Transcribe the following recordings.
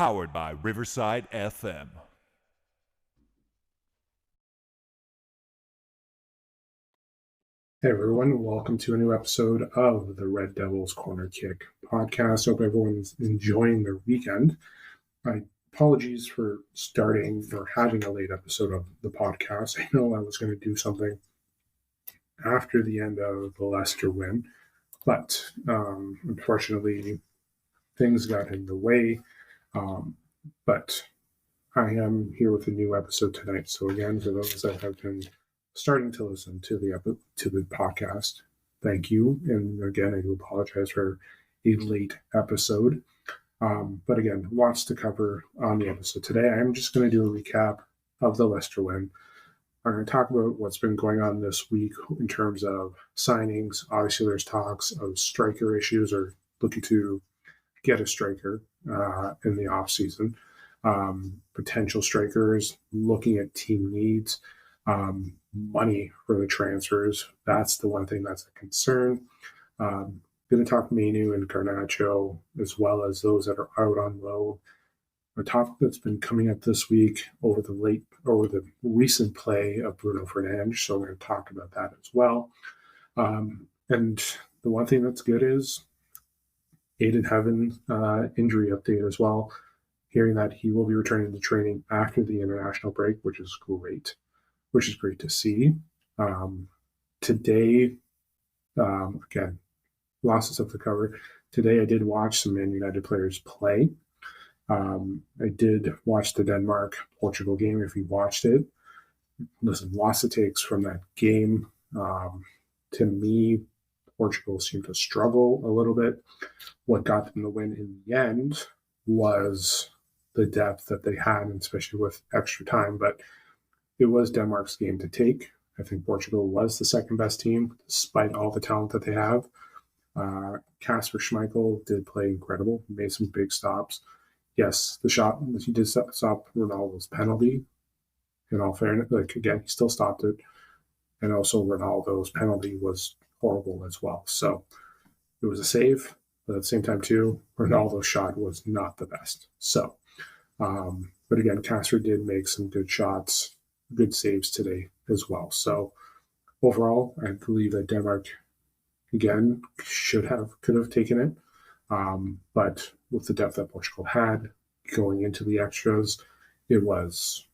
powered by Riverside FM. Hey everyone, welcome to a new episode of the Red Devils Corner Kick podcast. Hope everyone's enjoying their weekend. Apologies for starting or having a late episode of the podcast. I know I was going to do something after the end of the Leicester win, but unfortunately things got in the way. But I am here with a new episode tonight. So again, for those that have been starting to listen to the podcast, thank you. And again, I do apologize for a late episode. But again, lots to cover on the episode today. I'm just going to do a recap of the Leicester win. I'm going to talk about what's been going on this week in terms of signings. Obviously, there's talks of striker issues or looking to get a striker in the offseason. Potential strikers, looking at team needs, money for the transfers. That's the one thing that's a concern. Going to talk Manu and Garnacho, as well as those that are out on loan. A topic that's been coming up this week over the recent play of Bruno Fernandes. So we're going to talk about that as well. And the one thing that's good is Aiden Heaven injury update as well. Hearing that he will be returning to training after the international break, which is great to see. Today, again, lots of stuff to cover. Today, I did watch some Man United players play. I did watch the Denmark-Portugal game. If you watched it, listen, lots of takes from that game. To me, Portugal seemed to struggle a little bit. What got them the win in the end was the depth that they had, and especially with extra time. But it was Denmark's game to take. I think Portugal was the second best team, despite all the talent that they have. Kasper Schmeichel did play incredible. He made some big stops. Yes, the shot, he did stop Ronaldo's penalty. In all fairness, again, he still stopped it. And also Ronaldo's penalty was horrible as well. So it was a save, but at the same time too, Ronaldo's shot was not the best. So, but again, Kasper did make some good shots, good saves today as well. So overall, I believe that Denmark, again, could have taken it. But with the depth that Portugal had going into the extras, it was,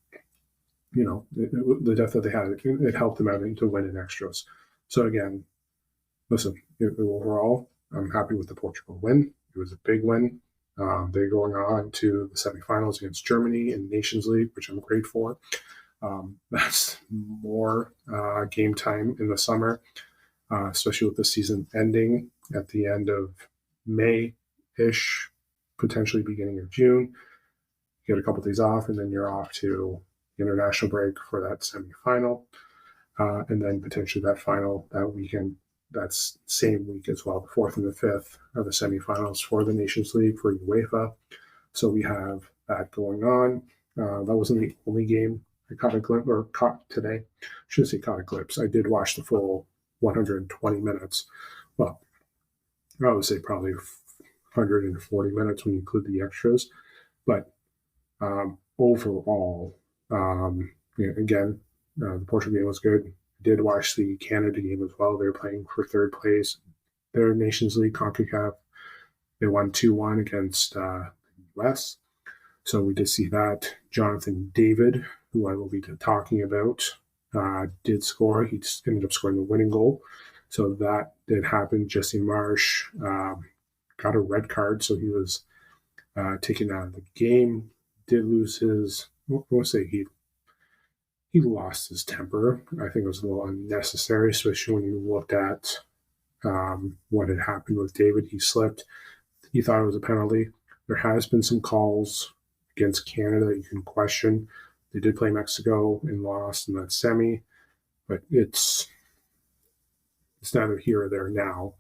the depth that they had, it helped them out to win in extras. So again, listen, overall, I'm happy with the Portugal win. It was a big win. They're going on to the semifinals against Germany in Nations League, which I'm great for. That's more game time in the summer, especially with the season ending at the end of May-ish, potentially beginning of June. You get a couple of days off, and then you're off to the international break for that semifinal, and then potentially that final that weekend. That's same week as well. The 4th and the 5th are the semifinals for the Nations League for UEFA. So we have that going on. That wasn't the only game I caught today. I shouldn't say caught a glimpse. I did watch the full 120 minutes. Well, I would say probably 140 minutes when you include the extras. But overall, again, the Portugal game was good. Did watch the Canada game as well. They're playing for third place. Their Nations League CONCACAF, they won 2-1 against the US. So we did see that. Jonathan David, who I will be talking about, did score. He ended up scoring the winning goal. So that did happen. Jesse Marsh got a red card, so he was taken out of the game. Did lose his, I won't say he lost his temper. I think it was a little unnecessary, especially when you looked at what had happened with David. He slipped. He thought it was a penalty. There has been some calls against Canada that you can question. They did play Mexico and lost in that semi, but it's neither here or there now.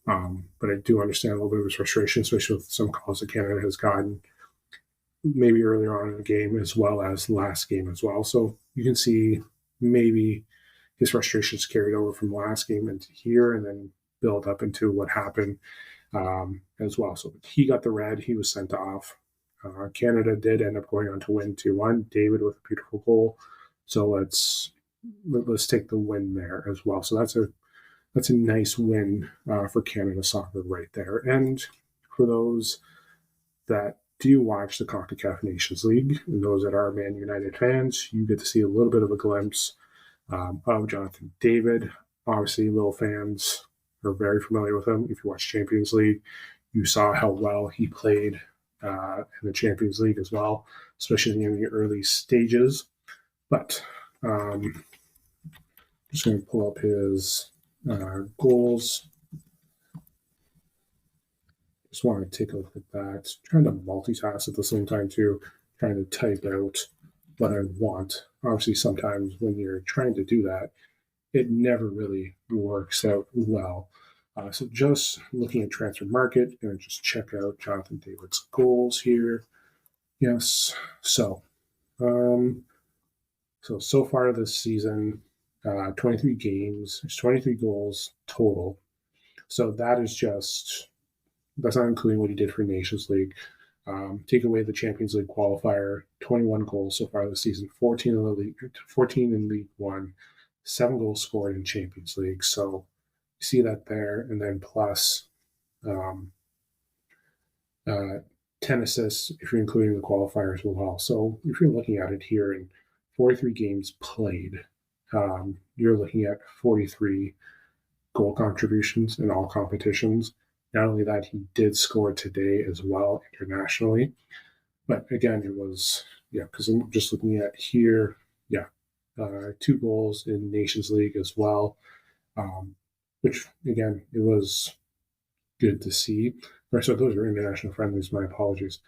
But I do understand a little bit of his frustration, especially with some calls that Canada has gotten maybe earlier on in the game as well as last game as well. So you can see maybe his frustrations carried over from last game into here and then build up into what happened as well. So he got the red. He was sent off. Canada did end up going on to win 2-1. David with a beautiful goal. So let's take the win there as well. So that's a nice win for Canada soccer right there. And for those that do watch the CONCACAF Nations League, and those that are Man United fans, you get to see a little bit of a glimpse of Jonathan David. Obviously, Lille fans are very familiar with him. If you watch Champions League, you saw how well he played in the Champions League as well, especially in the early stages. But just going to pull up his goals. Just want to take a look at that. Trying to multitask at the same time too, trying to type out what I want. Obviously, sometimes when you're trying to do that, it never really works out well. So just looking at transfer market, and just check out Jonathan David's goals here. Yes. So far this season, 23 games, there's 23 goals total. So that's not including what he did for Nations League. Take away the Champions League qualifier, 21 goals so far this season, 14 in League One, 7 goals scored in Champions League. So you see that there, and then plus 10 assists if you're including the qualifiers as well. So if you're looking at it here in 43 games played, you're looking at 43 goal contributions in all competitions. Not only that, he did score today as well internationally. But again, it was, because I'm just looking at here, 2 goals in Nations League as well, which, again, it was good to see. So those are international friendlies, my apologies.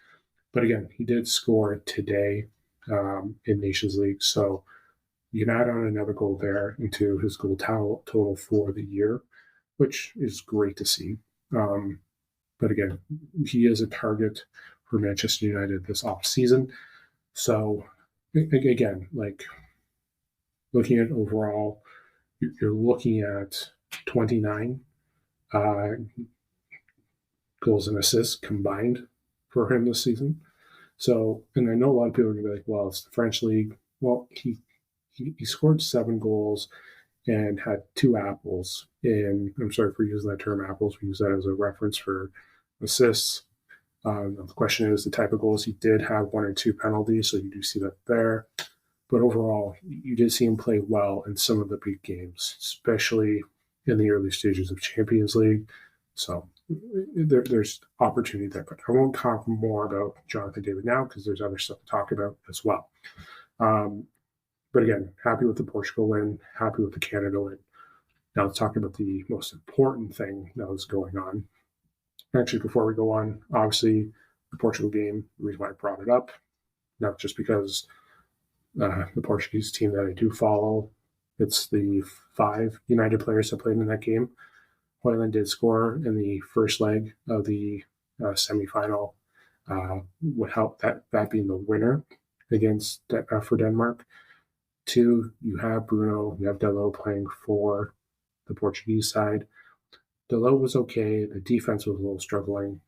But again, he did score today in Nations League. So you can add on another goal there into his goal total for the year, which is great to see. But again, he is a target for Manchester United this off season. So again, like looking at overall, you're looking at 29 goals and assists combined for him this season. So, and I know a lot of people are going to be like, well, it's the French league. Well, he scored 7 goals and had 2 apples. And I'm sorry for using that term apples. We use that as a reference for assists. The question is the type of goals. He did have 1 or 2 penalties, so you do see that there. But overall, you did see him play well in some of the big games, especially in the early stages of Champions League. So there's opportunity there. But I won't talk more about Jonathan David now because there's other stuff to talk about as well. But again, happy with the Portugal win, happy with the Canada win. Now let's talk about the most important thing that was going on. Actually, before we go on, obviously the Portugal game, the reason why I brought it up, not just because the Portuguese team that I do follow, it's the 5 United players that played in that game. Hoyland did score in the first leg of the semifinal, would help that being the winner against for Denmark. 2, you have Bruno, you have Dalot playing for the Portuguese side. Dalot was okay. The defense was a little struggling,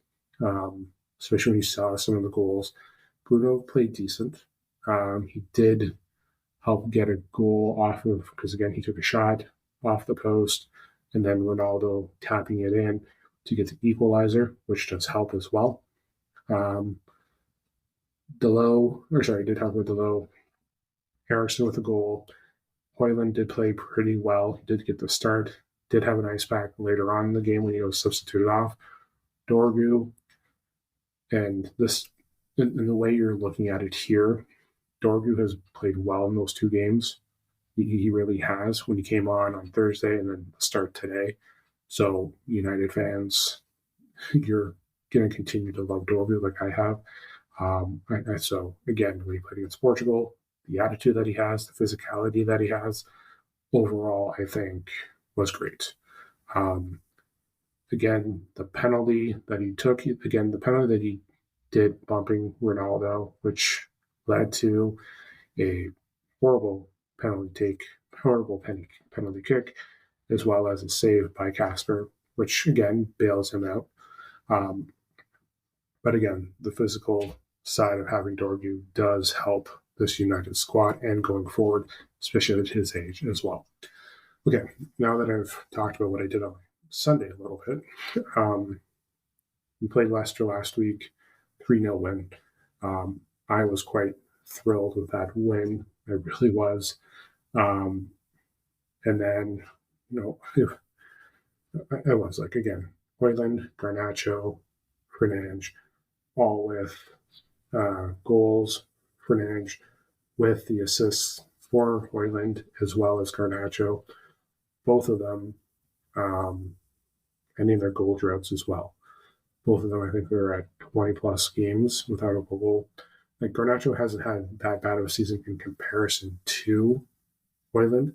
especially when you saw some of the goals. Bruno played decent. He did help get a goal off of, because again, he took a shot off the post, and then Ronaldo tapping it in to get the equalizer, which does help as well. Did help with Dalot. Eriksson with a goal. Hoyland did play pretty well. He did get the start. Did have an ice pack later on in the game when he was substituted off. Dorgu, and this, in the way you're looking at it here, Dorgu has played well in those 2 games. He really has when he came on Thursday and then start today. So United fans, you're going to continue to love Dorgu like I have. So again, when he played against Portugal, the attitude that he has, the physicality that he has, overall, I think was great. Again, the penalty that he took, did bumping Ronaldo, which led to a horrible penalty kick, as well as a save by Casper, which again bails him out. But again, the physical side of having Dorgu does help this United squad and going forward, especially at his age as well. Okay, now that I've talked about what I did on Sunday a little bit, we played Leicester last week, 3-0 win. I was quite thrilled with that win. I really was. And then, I was like, again, Hoyland, Garnacho, Fernandes, all with goals. Fernandes with the assists for Hoyland as well as Garnacho. Both of them ending their goal droughts as well. Both of them, I think, were at 20-plus games without a goal. Like, Garnacho hasn't had that bad of a season in comparison to Hoyland,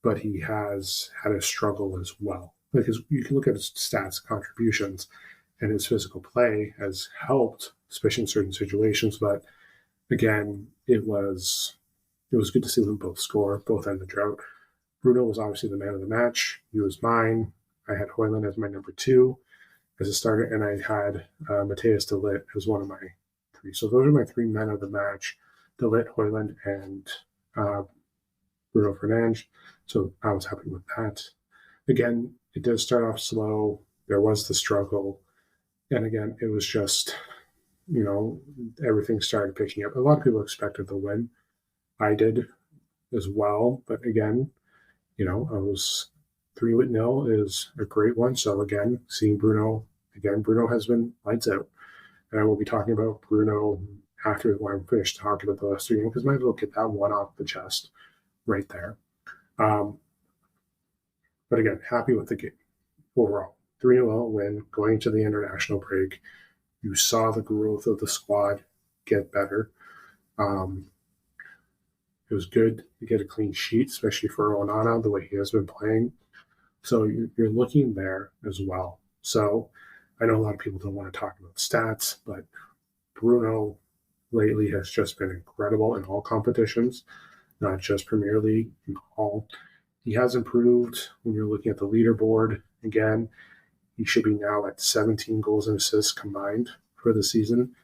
but he has had a struggle as well. Because you can look at his stats, contributions, and his physical play has helped, especially in certain situations. But again, it was good to see them both score, both end the drought. Bruno was obviously the man of the match. He was mine. I had Hoyland as my number 2 as a starter, and I had Matthias de Ligt as one of my 3. So those are my 3 men of the match: de Ligt, Hoyland, and Bruno Fernandes. So I was happy with that. Again, it did start off slow. There was the struggle. And again, it was just, everything started picking up. A lot of people expected the win. I did as well. But again, I was 3-0 is a great one. So again, seeing Bruno has been lights out. And I will be talking about Bruno after when I'm finished talking about the Leicester game, because might as well get that one off the chest right there. But again, happy with the game overall. 3-0 win going to the international break. You saw the growth of the squad get better. It was good to get a clean sheet, especially for Onana, the way he has been playing. So you're looking there as well. So I know a lot of people don't want to talk about stats, but Bruno lately has just been incredible in all competitions, not just Premier League, in all. He has improved when you're looking at the leaderboard. Again, he should be now at 17 goals and assists combined for the season,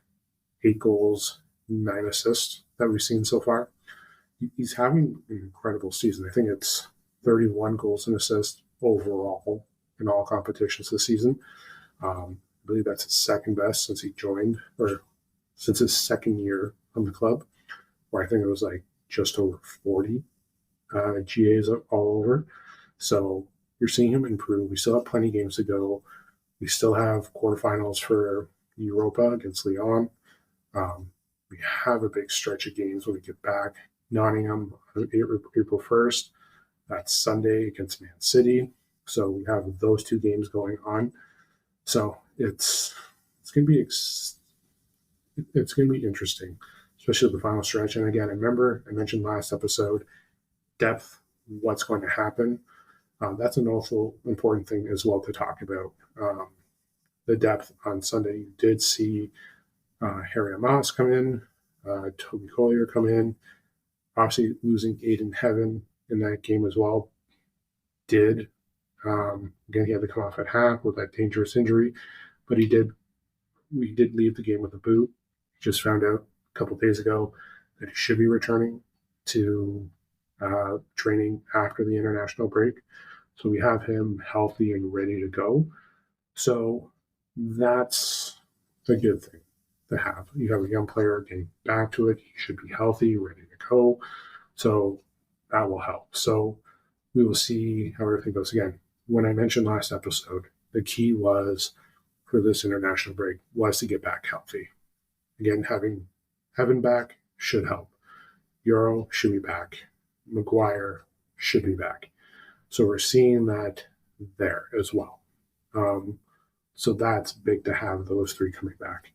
8 goals, 9 assists that we've seen so far. He's having an incredible season. I think it's 31 goals and assists overall in all competitions this season. I believe that's his second best since he joined, or since his second year on the club, where I think it was like just over 40 GAs all over. So you're seeing him improve. We still have plenty of games to go. We still have quarterfinals for Europa against Lyon. We have a big stretch of games when we get back. Nottingham, April 1st. That's Sunday against Man City. So we have those 2 games going on. So it's going to be interesting, especially the final stretch. And again, I remember I mentioned last episode, depth, what's going to happen. That's an also important thing as well to talk about. The depth on Sunday, you did see Harry Amos come in, Toby Collier come in. Obviously, losing Aiden Heaven in that game as well did. Again, he had to come off at half with that dangerous injury, but we did leave the game with a boot. Just found out a couple of days ago that he should be returning to training after the international break. So we have him healthy and ready to go. So that's a good thing to have. You have a young player getting back to it. He should be healthy, ready to go. So that will help. So we will see how everything goes. Again, when I mentioned last episode, the key was for this international break was to get back healthy. Again, having Heaven back should help. Euro should be back. Maguire should be back. So we're seeing that there as well. So that's big to have those 3 coming back.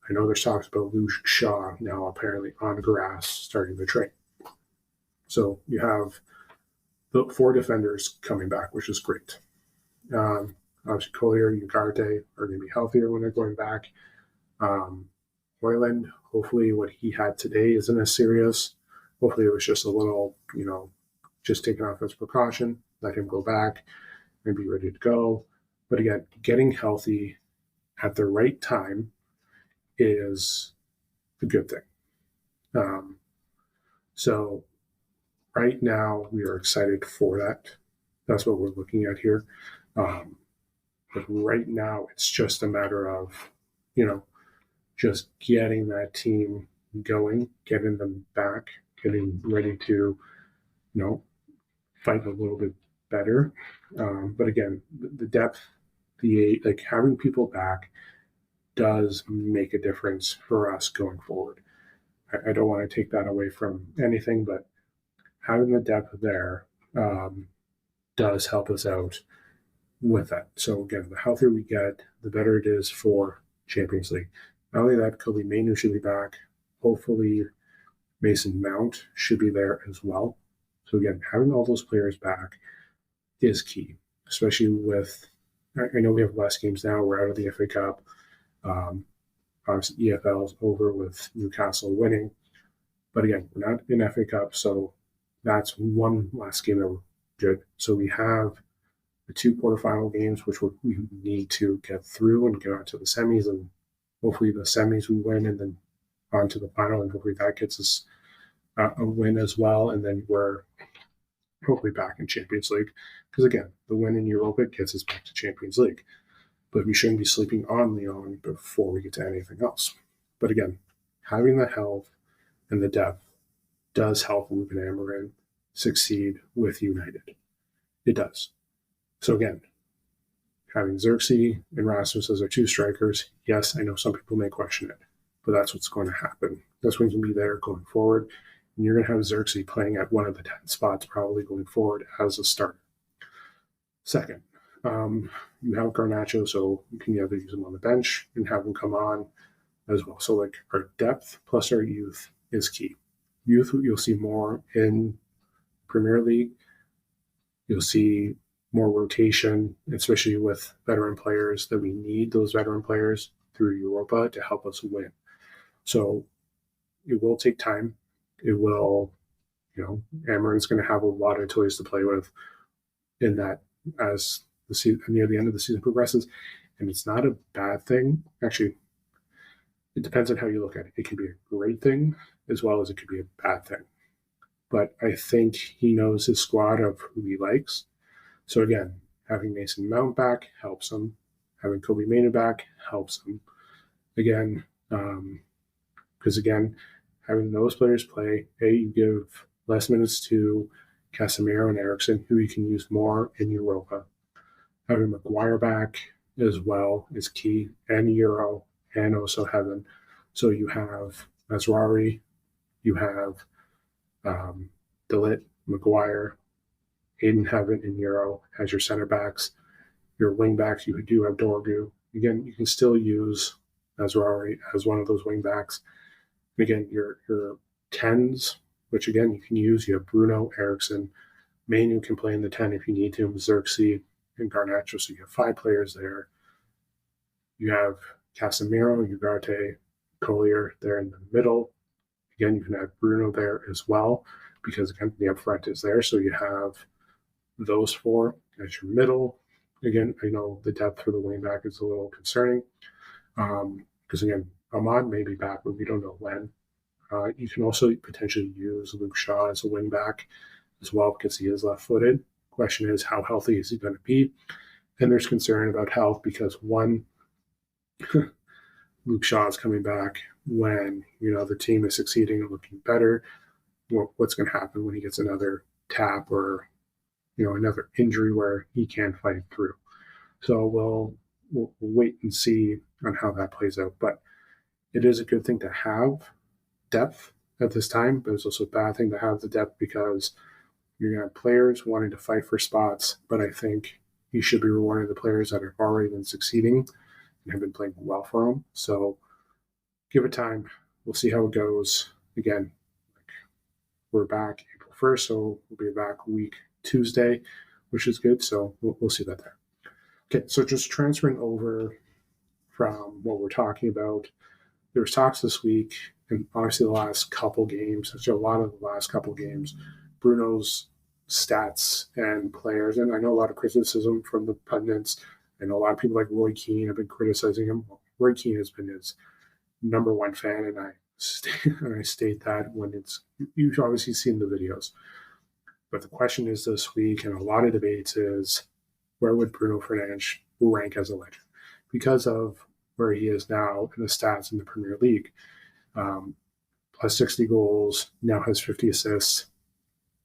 I know there's talks about Luke Shaw now apparently on grass starting to train. So you have the 4 defenders coming back, which is great. Obviously, Collier and Ugarte are going to be healthier when they're going back. Hoyland, hopefully what he had today isn't as serious. Hopefully it was just a little, just taken off as precaution, let him go back and be ready to go. But again, getting healthy at the right time is a good thing. So right now we are excited for that. That's what we're looking at here. But right now it's just a matter of, just getting that team going, getting them back, getting ready to, fight a little bit better. But again, the depth, like having people back does make a difference for us going forward. I don't want to take that away from anything, but having the depth there does help us out with that. So again, the healthier we get, the better it is for Champions League. Not only that, Kobe Mainu should be back. Hopefully, Mason Mount should be there as well. So again, having all those players back is key, especially with. I know we have less games now. We're out of the FA Cup. Obviously, EFL's over with Newcastle winning. But again, we're not in FA Cup, so that's one last game that we're good. So we have the 2 quarterfinal games, which we need to get through and get onto the semis, and hopefully the semis we win, and then on to the final, and hopefully that gets us a win as well, and then we're hopefully back in Champions League. Because again, the win in Europa gets us back to Champions League. But we shouldn't be sleeping on Lyon before we get to anything else. But again, having the health and the depth does help Ruben Amorim succeed with United. It does. So again, having Xerxes and Rasmus as our 2 strikers, yes, I know some people may question it, but that's what's going to happen. That's what's going to be there going forward. And you're going to have Xerxes playing at one of the 10 spots probably going forward as a starter. Second, you have Garnacho, so you can either use him on the bench and have him come on as well. So like our depth plus our youth is key. Youth, you'll see more in Premier League. You'll see more rotation, especially with veteran players, that we need those veteran players through Europa to help us win. So it will take time. It will, Amorim's going to have a lot of toys to play with in that as the season, near the end of the season progresses. And it's not a bad thing. Actually, it depends on how you look at it. It can be a great thing as well as it could be a bad thing. But I think he knows his squad of who he likes. So again, having Mason Mount back helps him. Having Kobe Mainu back helps him. Again, because having those players play, you give less minutes to Casemiro and Eriksen, who you can use more in Europa. Having Maguire back as well is key, and Euro, and also having. So you have Mazraoui, you have De Ligt, Maguire, Aiden Heaven, and Euro as your center backs. Your wing backs, you do have Dorgu. Again, you can still use Mazraoui as one of those wing backs. And again, your 10s, which again you can use. You have Bruno, Eriksen, Mainu can play in the 10 if you need to, Xerxes and Garnacho. So you have 5 players there. You have Casemiro, Ugarte, Collier there in the middle. Again, you can have Bruno there as well, because again, the up front is there. So you have those 4 as your middle. Again, I know the depth for the wing back is a little concerning. Because again, Ahmad may be back, but we don't know when. You can also potentially use Luke Shaw as a wing back as well, because he is left-footed. Question is, how healthy is he going to be? And there's concern about health because, one, Luke Shaw is coming back when the team is succeeding and looking better. What's going to happen when he gets another tap or another injury where he can't fight through? So we'll wait and see on how that plays out. But it is a good thing to have depth at this time, but it's also a bad thing to have the depth because you're going to have players wanting to fight for spots. But I think you should be rewarding the players that have already been succeeding and have been playing well for them. So give it time. We'll see how it goes. Again, we're back April 1st, so we'll be back week Tuesday, which is good. So we'll see that there. Okay, so just transferring over from what we're talking about, there was talks this week, and obviously the last couple games, actually a lot of the last couple games, Bruno's stats and players, and I know a lot of criticism from the pundits. I know a lot of people like Roy Keane have been criticizing him. Roy Keane has been his number one fan, and I and I state that when you've obviously seen the videos. But the question is this week, and a lot of debates is, where would Bruno Fernandes rank as a legend? Because of where he is now in the stats in the Premier League. Plus 60 goals, now has 50 assists.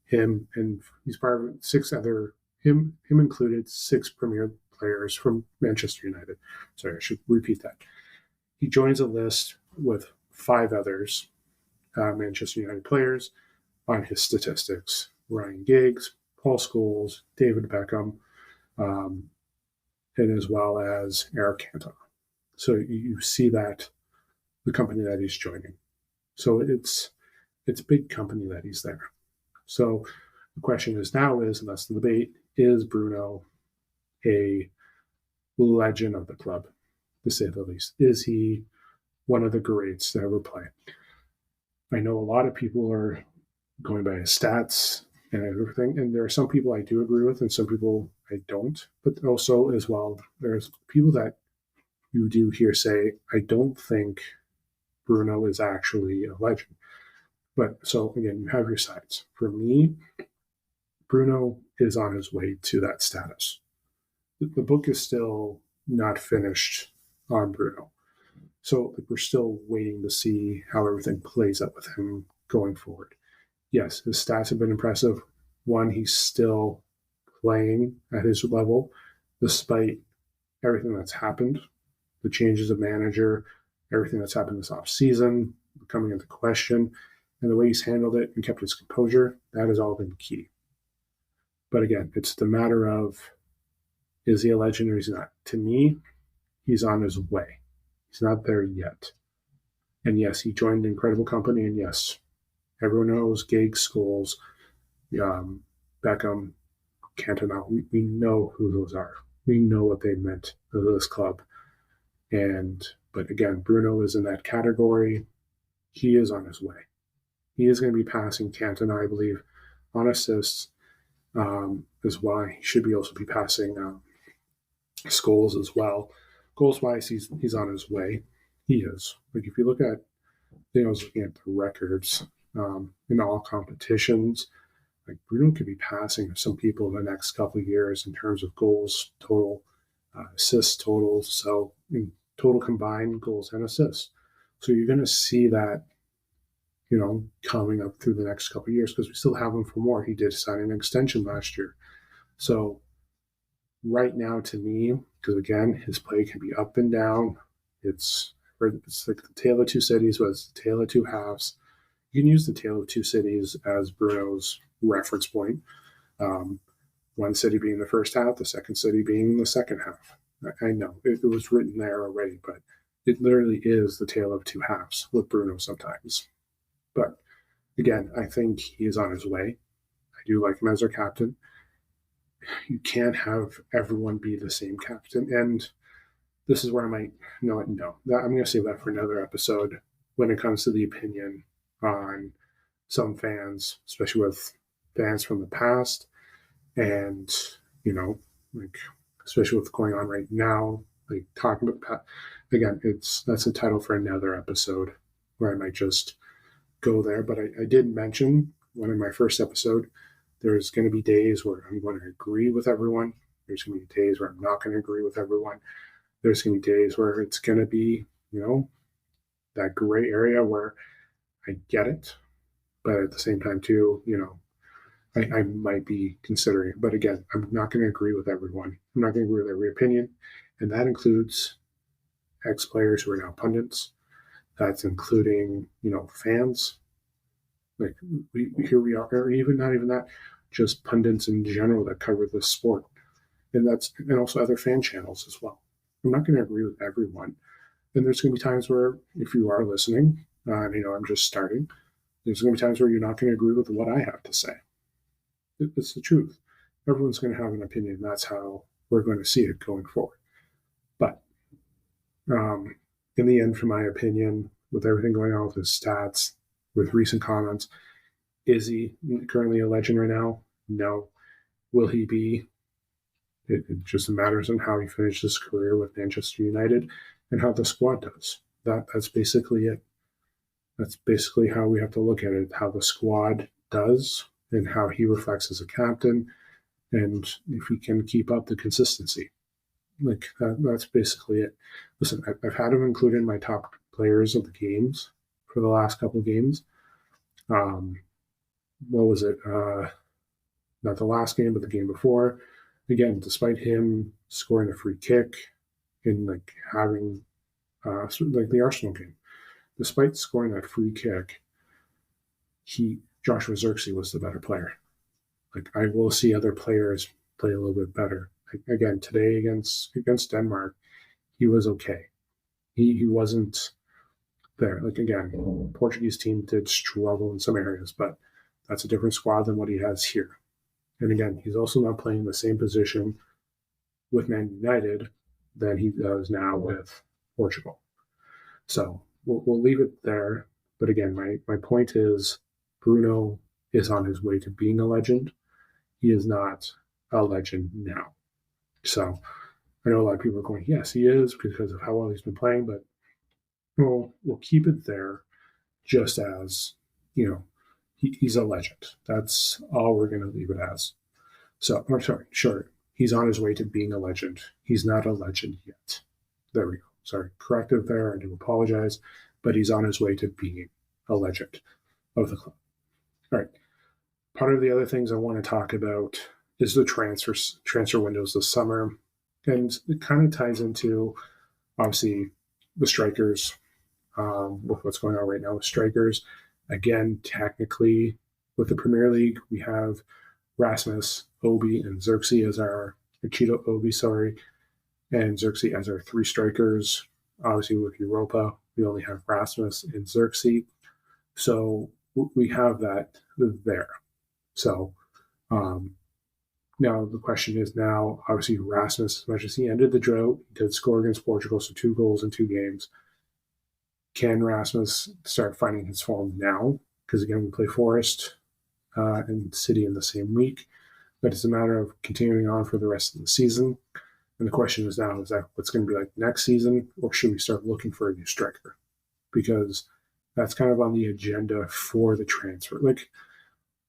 Him and he's part of him included 6 Premier players from Manchester United. Sorry, I should repeat that. He joins a list with 5 others, Manchester United players, on his statistics. Ryan Giggs, Paul Scholes, David Beckham, and as well as Eric Cantona. So you see that the company that he's joining. So it's a big company that he's there. So the question is now is, and that's the debate, is Bruno a legend of the club, to say the least? Is he one of the greats to ever play? I know a lot of people are going by his stats and everything, and there are some people I do agree with and some people I don't. But also as well, there's people that you do hear say, I don't think Bruno is actually a legend. But so again, you have your sides. For me, Bruno is on his way to that status. The book is still not finished on Bruno. So we're still waiting to see how everything plays out with him going forward. Yes, his stats have been impressive. One, he's still playing at his level despite everything that's happened, the changes of manager, everything that's happened this offseason, coming into question, and the way he's handled it and kept his composure, that has all been key. But again, it's the matter of, is he a legend or is he not? To me, he's on his way. He's not there yet. And yes, he joined an incredible company. And yes, everyone knows Giggs, Scholes, Beckham, Cantona. We know who those are. We know what they meant to this club. But again, Bruno is in that category. He is on his way. He is going to be passing Cantona, I believe, on assists as well. He should be also be passing Scholes as well. Goals wise, he's on his way. He is. Like if you look at, I was looking at the records in all competitions. Like Bruno could be passing some people in the next couple of years in terms of goals total, assists total. So in total combined goals and assists. So you're going to see that, coming up through the next couple of years because we still have him for more. He did sign an extension last year. So right now, to me, because again, his play can be up and down. It's like the tale of two cities, but it's the tale of two halves. You can use the tale of two cities as Bruno's reference point. One city being the first half, the second city being the second half. I know it was written there already, but it literally is the tale of two halves with Bruno sometimes. But again, I think he is on his way. I do like him as our captain. You can't have everyone be the same captain. And this is where I might, no, I'm going to save that for another episode when it comes to the opinion on some fans, especially with fans from the past. And, especially what's going on right now, like talking about, again, that's a title for another episode where I might just go there. But I did mention one in my first episode, there's going to be days where I'm going to agree with everyone. There's going to be days where I'm not going to agree with everyone. There's going to be days where it's going to be, that gray area where I get it. But at the same time, too, I might be considering it. But again, I'm not going to agree with everyone. I'm not going to agree with every opinion. And that includes ex-players who are now pundits. That's including, fans. Like here we are, or even not even that, just pundits in general that cover the sport. And also other fan channels as well. I'm not going to agree with everyone. And there's going to be times where, if you are listening, I'm just starting, there's going to be times where you're not going to agree with what I have to say. It's the truth. Everyone's going to have an opinion. That's how we're going to see it going forward. But in the end, for my opinion, with everything going on with his stats, with recent comments, is he currently a legend right now? No. Will he be? It just matters on how he finishes his career with Manchester United and how the squad does. That's basically it. That's basically how we have to look at it, how the squad does and how he reflects as a captain, and if he can keep up the consistency. That's basically it. Listen, I've had him included in my top players of the games for the last couple of games. Um, what was it? Not the last game, but the game before. Again, despite him scoring a free kick and like having like the Arsenal game, despite scoring that free kick, Joshua Xerxes was the better player. Like I will see other players play a little bit better. Like, again, today against Denmark, he was okay. He wasn't there. Like again, Portuguese team did struggle in some areas, but that's a different squad than what he has here. And again, he's also not playing the same position with Man United than he does now with Portugal. So we'll leave it there. But again, my point is Bruno is on his way to being a legend. He is not a legend now. So I know a lot of people are going, yes, he is because of how well he's been playing, but we'll keep it there just as, he's a legend. That's all we're going to leave it as. So, I'm sorry, sure, he's on his way to being a legend. He's not a legend yet. There we go. Sorry, corrective there. I do apologize, but he's on his way to being a legend of the club. All right. Part of the other things I want to talk about is the transfer windows this summer, and it kind of ties into obviously the strikers with what's going on right now with strikers. Again, technically, with the Premier League, we have Rasmus, Obi, and Xerxes as our Cheeto Obi, sorry, and Xerxes as our three strikers. Obviously, with Europa, we only have Rasmus and Xerxes. So we have that there. So now the question is obviously Rasmus, as much as he ended the drought, he did score against Portugal, so 2 goals in 2 games. Can Rasmus start finding his form now? Because again, we play Forest and City in the same week. But it's a matter of continuing on for the rest of the season. And the question is now, is that what's going to be like next season, or should we start looking for a new striker? Because that's kind of on the agenda for the transfer. Like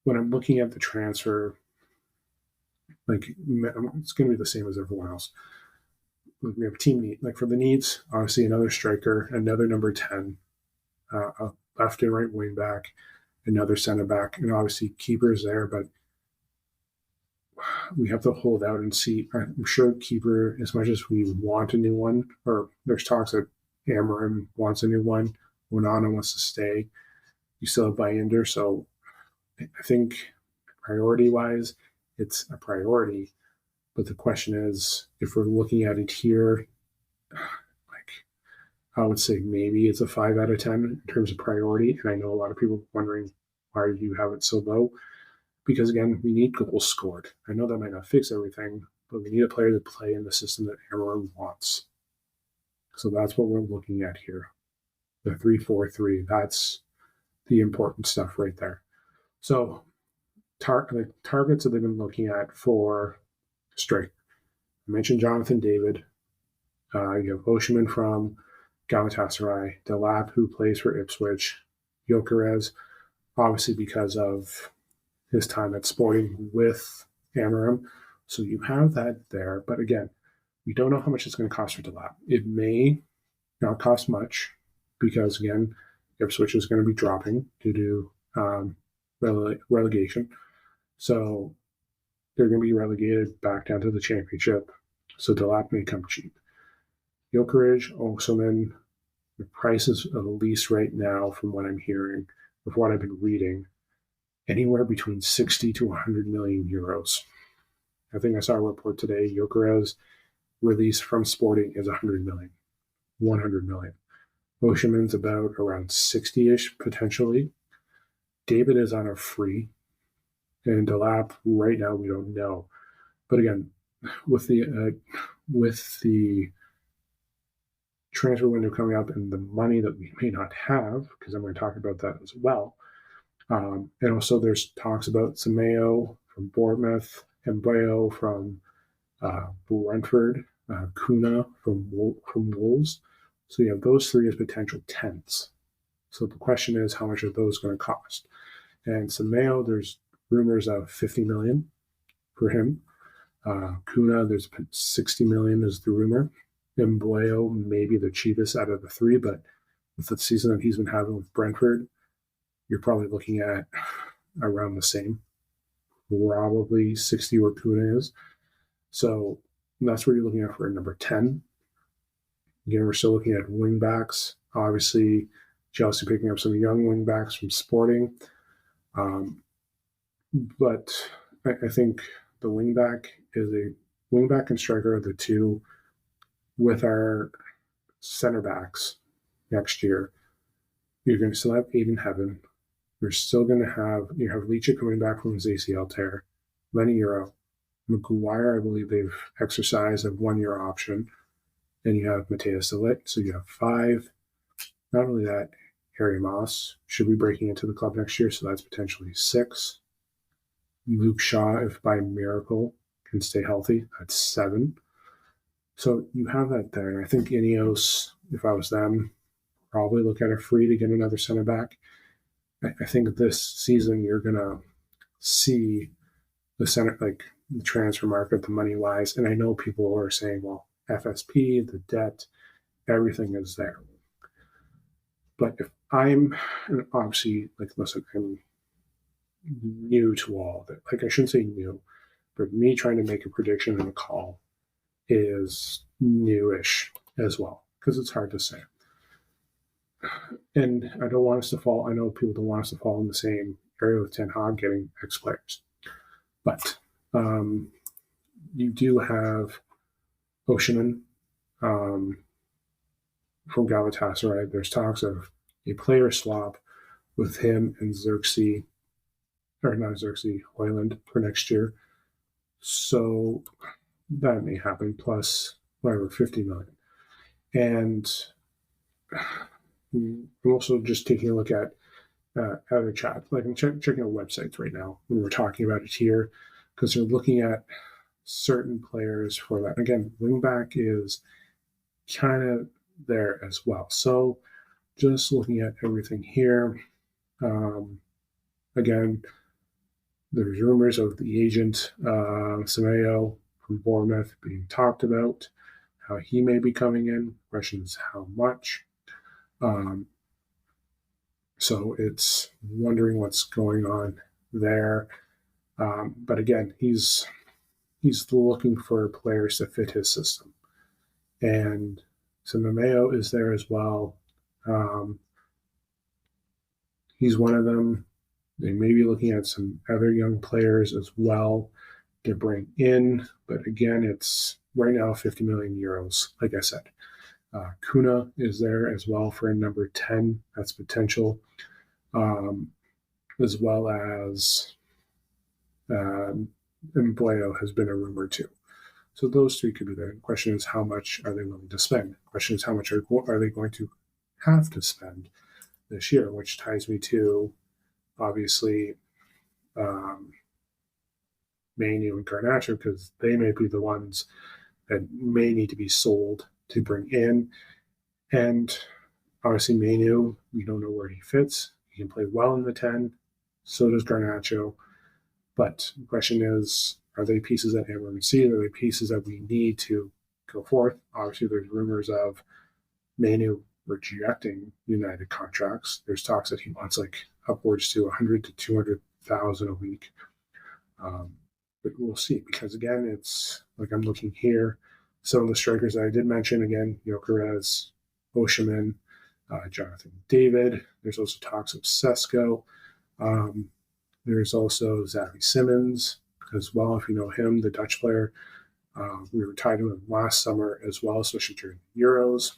when I'm looking at the transfer, like it's going to be the same as everyone else. We have team need, like for the needs, obviously another striker, another number 10, a left and right wing back, another center back, and obviously keepers there, but we have to hold out and see. I'm sure keeper, as much as we want a new one, or there's talks that Amarim wants a new one, Onana wants to stay. You still have Bayender, so I think priority-wise, it's a priority. But the question is, if we're looking at it here, like I would say maybe it's a 5 out of 10 in terms of priority. And I know a lot of people wondering why you have it so low. Because again, we need goals scored. I know that might not fix everything, but we need a player to play in the system that Amarim wants. So that's what we're looking at here. The 3-4-3, that's the important stuff right there. So the targets that they've been looking at for strike. I mentioned Jonathan David. You have Oshiman from Galatasaray, Delap, who plays for Ipswich, Gyökeres, obviously because of his time at Sporting with Amarim. So you have that there. But again, we don't know how much it's going to cost for Delap. It may not cost much because, again, Ipswich is going to be dropping due to relegation. So they're going to be relegated back down to the championship. So Delap may come cheap. Gyökeres, Oshiman, the prices of the lease right now, from what I'm hearing, of what I've been reading, anywhere between 60 to 100 million euros. I think I saw a report today. Gyökeres release from Sporting is 100 million, 100 million. Oshiman's about around 60-ish potentially. David is on a free, and Delap right now we don't know. But again, with the transfer window coming up and the money that we may not have, because I'm going to talk about that as well. And also there's talks about Sameo from Bournemouth, Mbeo from Brentford, Kuna from Wolves. So you have those 3 as potential 10s. So the question is, how much are those going to cost? And Sameo, there's rumors of 50 million for him. Kuna, there's 60 million is the rumor. Mboyo, maybe the cheapest out of the three, but with the season that he's been having with Brentford, you're probably looking at around the same, probably 60 where Kuna is. So that's where you're looking at for number 10. Again, we're still looking at wing backs. Obviously, Chelsea picking up some young wing backs from Sporting. But I think the wingback and striker are the two with our center backs next year. You're going to still have Aiden Heaven. You're still going to have Leach coming back from his ACL tear, Lenny Euro, McGuire. I believe they've exercised a 1-year option, and you have Mateus Delit. So you have 5. Not only that, Harry Moss should be breaking into the club next year, so that's potentially 6. Luke Shaw, if by miracle can stay healthy, that's 7. So you have that there. And I think Ineos, if I was them, probably look at a free to get another center back. I think this season you're going to see the center, like the transfer market, the money wise. And I know people are saying, well, FSP, the debt, everything is there. But if I'm, and obviously, like, listen, I'm new to all of it. Like, I shouldn't say new, but me trying to make a prediction and a call is newish as well, because it's hard to say. And I don't want us to fall, I know people don't want us to fall in the same area with Ten Hag getting X players. But you do have Oshiman from Galatasaray. There's talks of a player swap with him and Hoyland for next year. So that may happen, plus whatever, 50 million. And I'm also just taking a look at other chat. Like, I'm checking out websites right now when we're talking about it here, because they're looking at certain players for that. Again, wingback is kind of there as well. So just looking at everything here. Again, there's rumors of the agent, Sameo from Bournemouth, being talked about, how he may be coming in. Question is how much. So it's wondering what's going on there. But again, he's looking for players to fit his system. And so Mameo is there as well. He's one of them. They may be looking at some other young players as well to bring in. But again, it's right now 50 million euros, like I said. Kuna is there as well for a number 10. That's potential. As well as Mboyo has been a rumor too. So those 3 could be there. The question is, how much are they willing to spend? The question is, how much are they going to have to spend this year, which ties me to, obviously, Manu and Garnacho, because they may be the ones that may need to be sold to bring in. And obviously, Manu, we don't know where he fits. He can play well in the 10. So does Garnacho. But the question is, are they pieces that everyone sees? Are they pieces that we need to go forth? Obviously, there's rumors of Manu rejecting United contracts. There's talks that he wants like upwards to 100 to 200,000 a week. But we'll see, because again, it's like, I'm looking here. Some of the strikers that I did mention, again, Gyökeres, Oshiman, Jonathan David. There's also talks of Sesko. There's also Xavi Simons as well, if you know him, the Dutch player. We were tied to him last summer as well, especially during the Euros.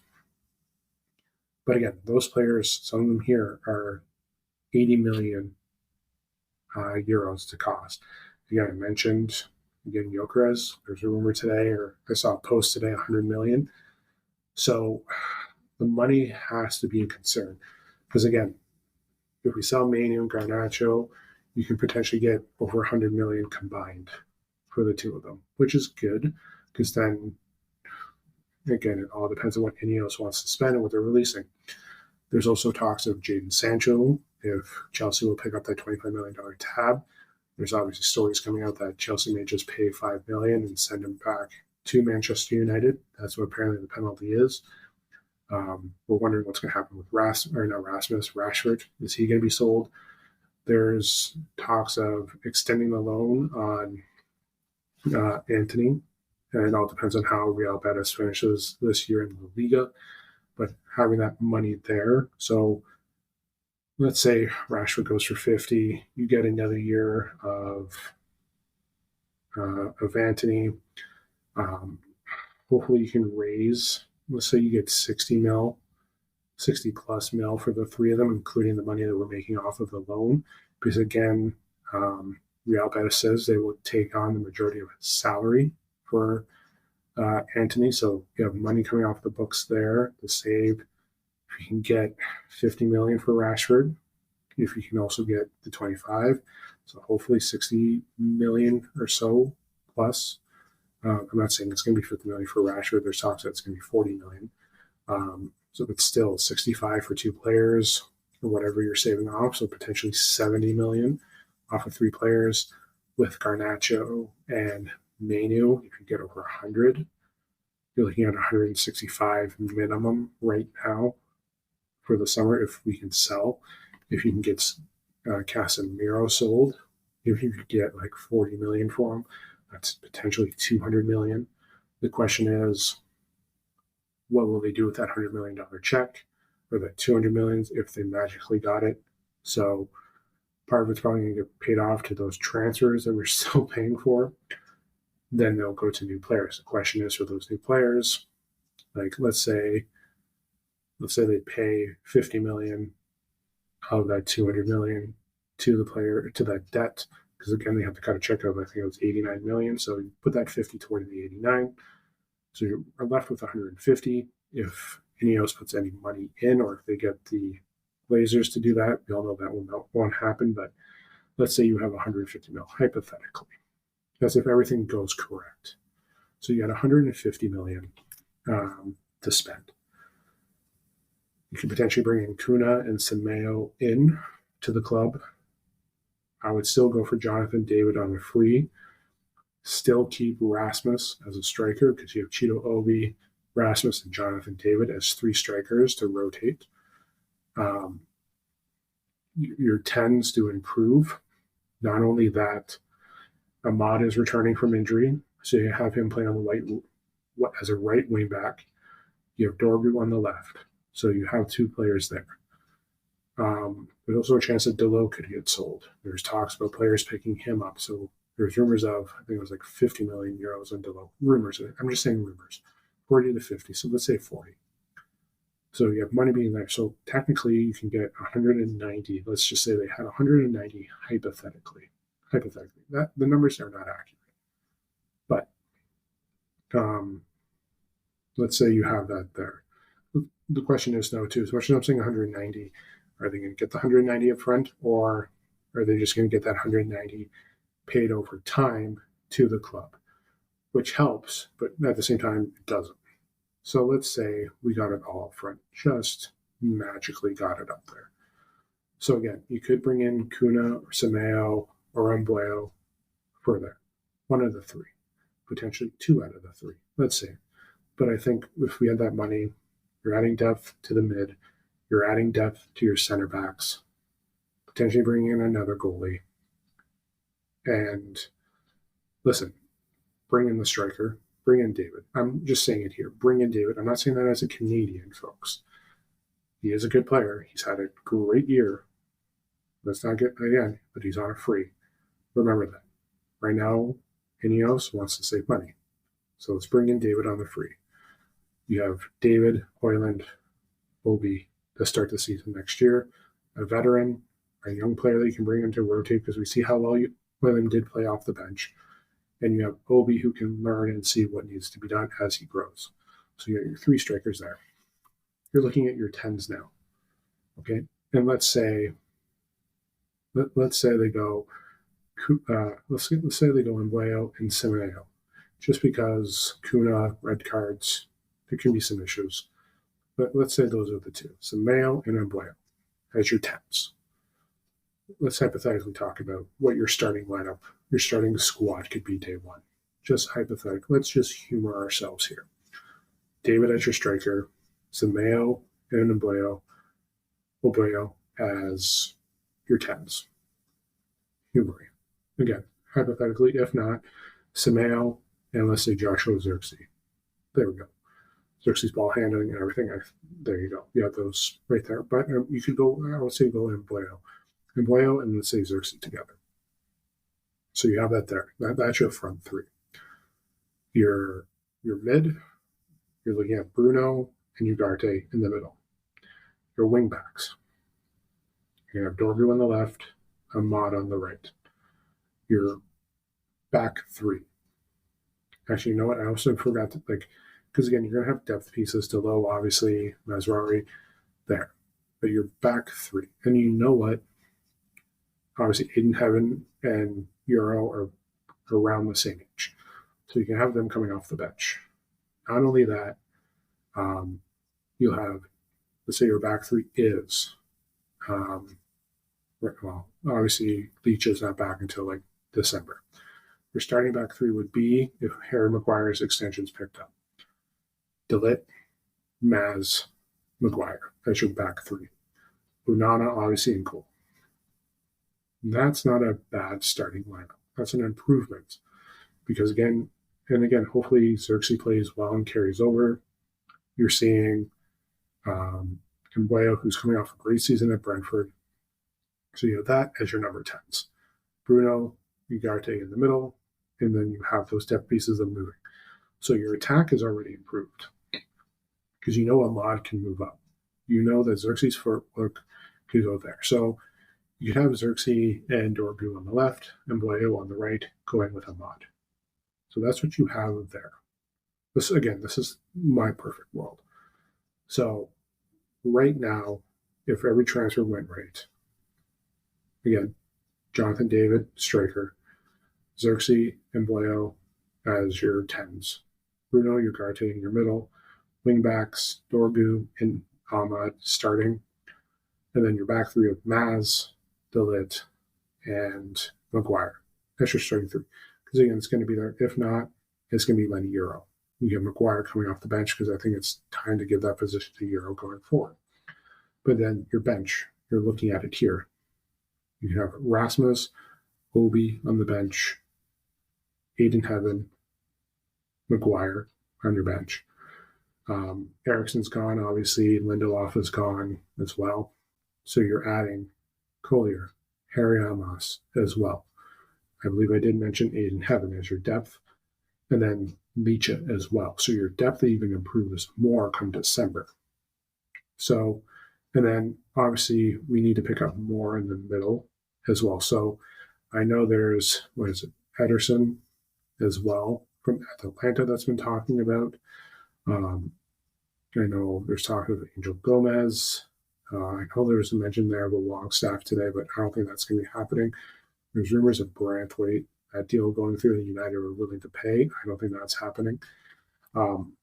But again, those players, some of them here are 80 million euros to cost. Again, I mentioned, Gyökeres. There's a rumor today, or I saw a post today, 100 million. So the money has to be a concern. Because again, if we sell Manu and Garnacho, you can potentially get over 100 million combined for the 2 of them, which is good, because then, again, it all depends on what Ineos wants to spend and what they're releasing. There's also talks of Jadon Sancho if Chelsea will pick up that $25 million tab. There's obviously stories coming out that Chelsea may just pay $5 million and send him back to Manchester United. That's what apparently the penalty is. We're wondering what's going to happen with Rashford. Is he going to be sold? There's talks of extending the loan on Anthony, and it all depends on how Real Betis finishes this year in La Liga. But having that money there, so let's say Rashford goes for 50, you get another year of Anthony. Hopefully, you can raise. Let's say you get 60 plus mil for the three of them, including the money that we're making off of the loan. Because again, Real Betis says they will take on the majority of his salary for Anthony. So you have money coming off the books there to save. If you can get 50 million for Rashford, if you can also get the 25, so hopefully 60 million or so plus. I'm not saying it's going to be 50 million for Rashford. There's talks that it's going to be 40 million. So it's still 65 for two players or whatever you're saving off. So potentially 70 million off of three players with Garnacho and Manu. If you get over 100, you're looking at 165 minimum right now for the summer if we can sell. If you can get Casemiro sold, if you could get like 40 million for him, that's potentially 200 million. The question is, what will they do with that $100 million check or that 200 million if they magically got it? So part of it's probably going to get paid off to those transfers that we're still paying for. Then they'll go to new players. The question is for those new players, like let's say they pay 50 million of that 200 million to the player, to that debt, because again, they have to cut a check of, I think it was 89 million. So you put that 50 toward the 89. So you're left with 150. If Ineos puts any money in, or if they get the Blazers to do that, we all know that won't happen. But let's say you have 150 mil, hypothetically. That's if everything goes correct. So you got 150 million to spend. You could potentially bring in Kuna and Semedo in to the club. I would still go for Jonathan David on the free. Still keep Rasmus as a striker because you have Cheeto Obi, Rasmus, and Jonathan David as three strikers to rotate. Your 10s to improve. Not only that, Ahmad is returning from injury, so you have him playing on the as a right wing back. You have Dorgu on the left, so you have two players there. There's also a chance that Delo could get sold. There's talks about players picking him up, so there's rumors of, I think it was like 50 million euros on Delo. Rumors. I'm just saying rumors. 40 to 50. So let's say 40. So you have money being there. So technically you can get 190. Let's just say they had 190 hypothetically. That the numbers are not accurate. But let's say you have that there. The question is though too, as much as I'm saying 190, are they going to get the 190 up front, or are they just going to get that 190 paid over time to the club, which helps, but at the same time, it doesn't. So let's say we got it all up front, just magically got it up there. So again, you could bring in Kuna or Semedo or Umbueo for there. One of the three, potentially two out of the three, let's say. But I think if we had that money, you're adding depth to the mid, you're adding depth to your center backs, potentially bringing in another goalie. And listen, bring in the striker, bring in David. I'm just saying it here. Bring in David. I'm not saying that as a Canadian, folks. He is a good player. He's had a great year. Let's not get again, but he's on a free. Remember that. Right now, Ineos wants to save money. So let's bring in David on the free. You have David, Hoyland, Obi to start the season next year. A veteran, a young player that you can bring in to rotate because we see how well Hoyland did play off the bench. And you have Obi who can learn and see what needs to be done as he grows. So you got your three strikers there. You're looking at your 10s now. Okay? And let's say they go let's say they go Umbueo and Semedo. Just because Kuna, red cards, there can be some issues. But let's say those are the two. So Mayo and Embleo as your 10s. Let's hypothetically talk about what your starting lineup, your starting squad could be day one. Just hypothetically. Let's just humor ourselves here. David as your striker, Mayo and Embleo as your 10s. Humoring. Again, hypothetically, if not, Mayo and let's say Joshua Xerxes. There we go. Xerxes ball handling and everything. There you go. You have those right there. But you could go, I would say go Embleo and let's say Xerxes together. So you have that there. That's your front three. Your mid, you're looking at Bruno and Ugarte in the middle. Your wing backs. You have Dorgu on the left, Ahmad on the right. Your back three. Actually, you know what? I also forgot to because again, you're going to have depth pieces to low, obviously, Mazraoui there. But your back three. And you know what? Obviously, Aiden Heaven and Euro are around the same age. So you can have them coming off the bench. Not only that, you'll have, let's say your back three is, well, obviously, Leach is not back until December. Your starting back three would be, if Harry Maguire's extension's picked up, Delit, Maz, Maguire. That's your back three. Unana, obviously, and Cole. That's not a bad starting lineup. That's an improvement. Because again, hopefully Xerxes plays well and carries over. You're seeing Embleo, who's coming off a great season at Brentford. So you have that as your number 10s. Bruno, Ugarte in the middle, and then you have those depth pieces of moving. So your attack is already improved because you know Ahmad can move up. You know that Xerxes' footwork could go there. So you could have Xerxes and Dorgu on the left, and Embleo on the right, going with Ahmad. So that's what you have there. This is my perfect world. So right now, if every transfer went right, again, Jonathan David, striker, Xerxes, Embleo as your 10s, Bruno, Ugarte in your middle, wingbacks, Dorgu and Ahmad starting, and then your back three of Maz, Delit, and Maguire. That's your starting three. Because again, it's going to be there. If not, it's going to be Lenny Euro. You get Maguire coming off the bench because I think it's time to give that position to Euro going forward. But then your bench, you're looking at it here. You have Rasmus, Obi on the bench, Aiden Heaven, Maguire on your bench. Ericsson's gone, obviously. Lindelof is gone as well. So you're adding Collier, Harry Amos as well. I believe I did mention Aiden Heaven as your depth, and then Leach as well. So your depth even improves more come December. So, and then obviously we need to pick up more in the middle as well. So I know there's, Ederson as well from Atlanta that's been talking about. I know there's talk of Angel Gomez. I know there was a mention there of a Longstaff today, but I don't think that's going to be happening. There's rumors of Branthwaite, that deal going through, and United were willing to pay. I don't think that's happening. And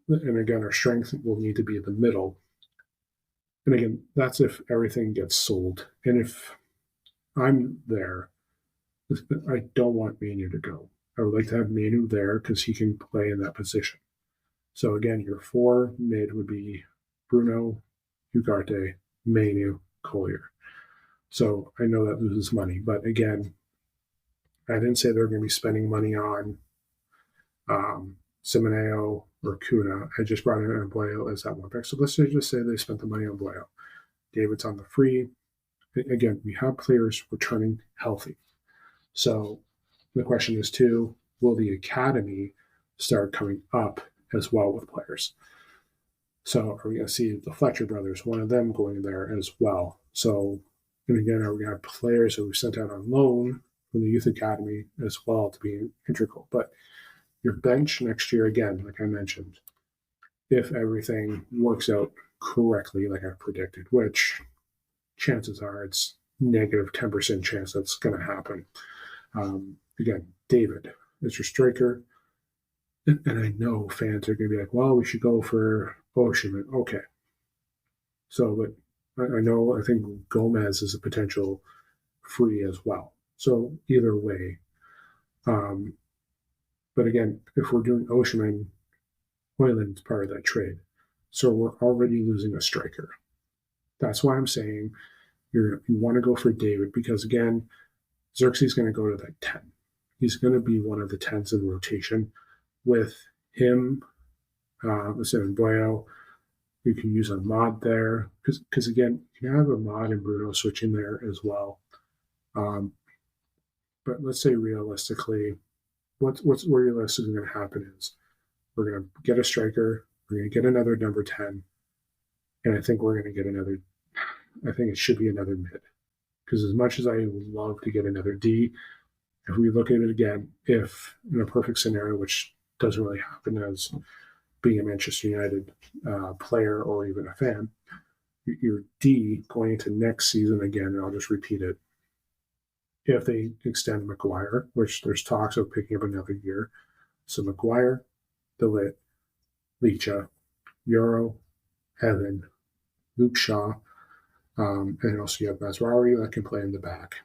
again, our strength will need to be in the middle. And again, that's if everything gets sold. And if I'm there, I don't want Manu to go. I would like to have Manu there because he can play in that position. So again, your 4 mid would be Bruno, Ugarte, Manu, Collier. So I know that loses money, but again, I didn't say they're going to be spending money on Simoneo or Kuna. I just brought in Embleo as that one pick. So let's just say they spent the money on Embleo. David's on the free. Again, we have players returning healthy. So the question is too, will the academy start coming up as well with players? So are we going to see the Fletcher brothers, one of them going there as well? So, and again, are we going to have players that we sent out on loan from the youth academy as well to be integral? But your bench next year, again, like I mentioned, if everything works out correctly, like I predicted, which chances are it's negative 10% chance that's going to happen. Again, David is your striker. And I know fans are going to be like, well, we should go for Ocean. Okay. So, but I think Gomez is a potential free as well. So either way, um, but again, if we're doing Ocean, Hoyland's part of that trade. So we're already losing a striker. That's why I'm saying you want to go for David because, again, Xerxes going to go to that 10. He's going to be one of the 10s in rotation. With him, let's say Boyo, you can use a mod there because again, you can have a mod and Bruno switching there as well. But let's say realistically, what's realistically going to happen is we're going to get a striker, we're going to get another number 10, and I think we're going to get another. I think it should be another mid because as much as I would love to get another D, if we look at it again, if in a perfect scenario, which doesn't really happen as being a Manchester United player or even a fan, your D going into next season again, and I'll just repeat it. If they extend Maguire, which there's talks of picking up another year, so Maguire, DeLitt, Licha, Euro, Evan, Luke Shaw, and also you have Masraoui that can play in the back.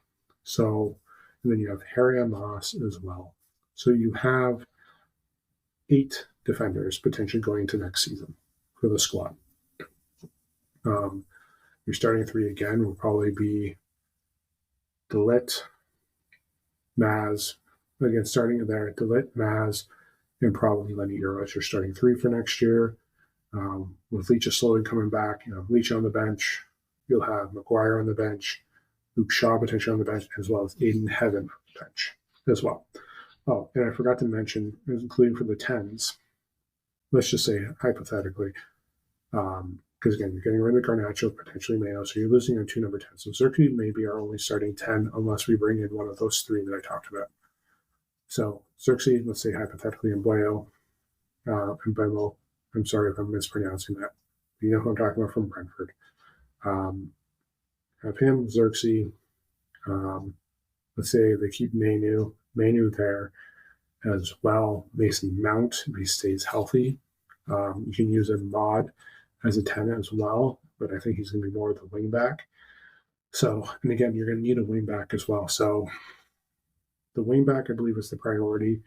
So, and then you have Harry Amos as well. So you have 8 defenders potentially going into next season for the squad. Your starting 3 again will probably be DeLitt, Maz, again starting there, DeLitt, Maz, and probably Lenny Euro as your starting 3 for next year. With Leach slowly coming back, you know, Leach on the bench, you'll have Maguire on the bench, Luke Shaw potentially on the bench, as well as Aiden Heaven on the bench as well. Oh, and I forgot to mention, including for the 10s, let's just say hypothetically, because again, you're getting rid of Garnacho, potentially Mayo, so you're losing on 2 number 10s. So Xerxes may be our only starting 10 unless we bring in one of those 3 that I talked about. So Xerxes, let's say hypothetically, and Boyo, and Bemo, I'm sorry if I'm mispronouncing that. You know who I'm talking about from Brentford. Have him, Xerxes. Let's say they keep Manu there as well. Mason Mount, if he stays healthy. You can use a mod as a 10 as well, but I think he's going to be more of the wing back. So, and again, you're going to need a wing back as well. So the wing back, I believe, is the priority,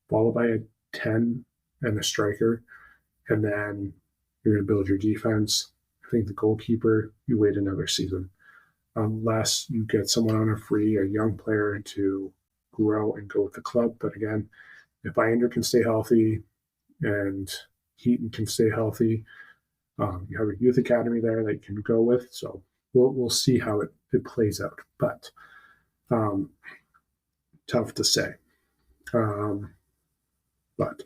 followed by a 10 and a striker. And then you're going to build your defense. I think the goalkeeper, you wait another season. Unless you get someone on a free, a young player to grow and go with the club. But again, if Inder can stay healthy and Heaton can stay healthy, you have a youth academy there that you can go with. So we'll see how it plays out. But tough to say. But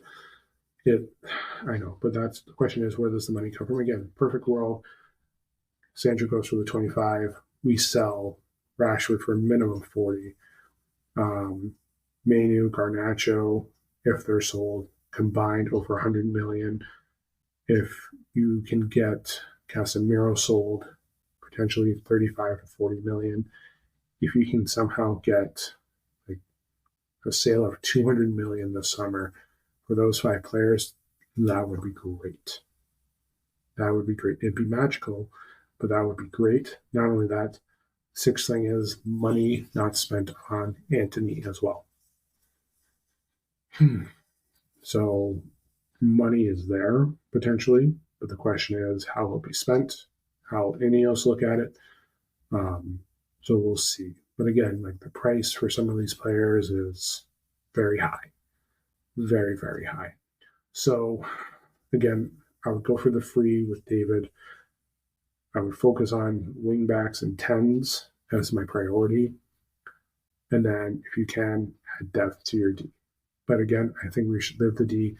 I know. But that's the question is, where does the money come from? Again, perfect world. Sandro goes for the 25. We sell Rashford for a minimum 40. Manu, Garnacho, if they're sold, combined over 100 million. If you can get Casemiro sold, potentially 35 to 40 million. If you can somehow get like a sale of 200 million this summer for those 5 players, that would be great. That would be great. It'd be magical, but that would be great. Not only that, 6th thing is money not spent on Anthony as well. So money is there potentially, but the question is how will it be spent? How will Ineos look at it? So we'll see. But again, like the price for some of these players is very high, very, very high. So again, I would go for the free with David. I would focus on wing backs and 10s as my priority. And then if you can, add depth to your D. But again, I think we should live the D.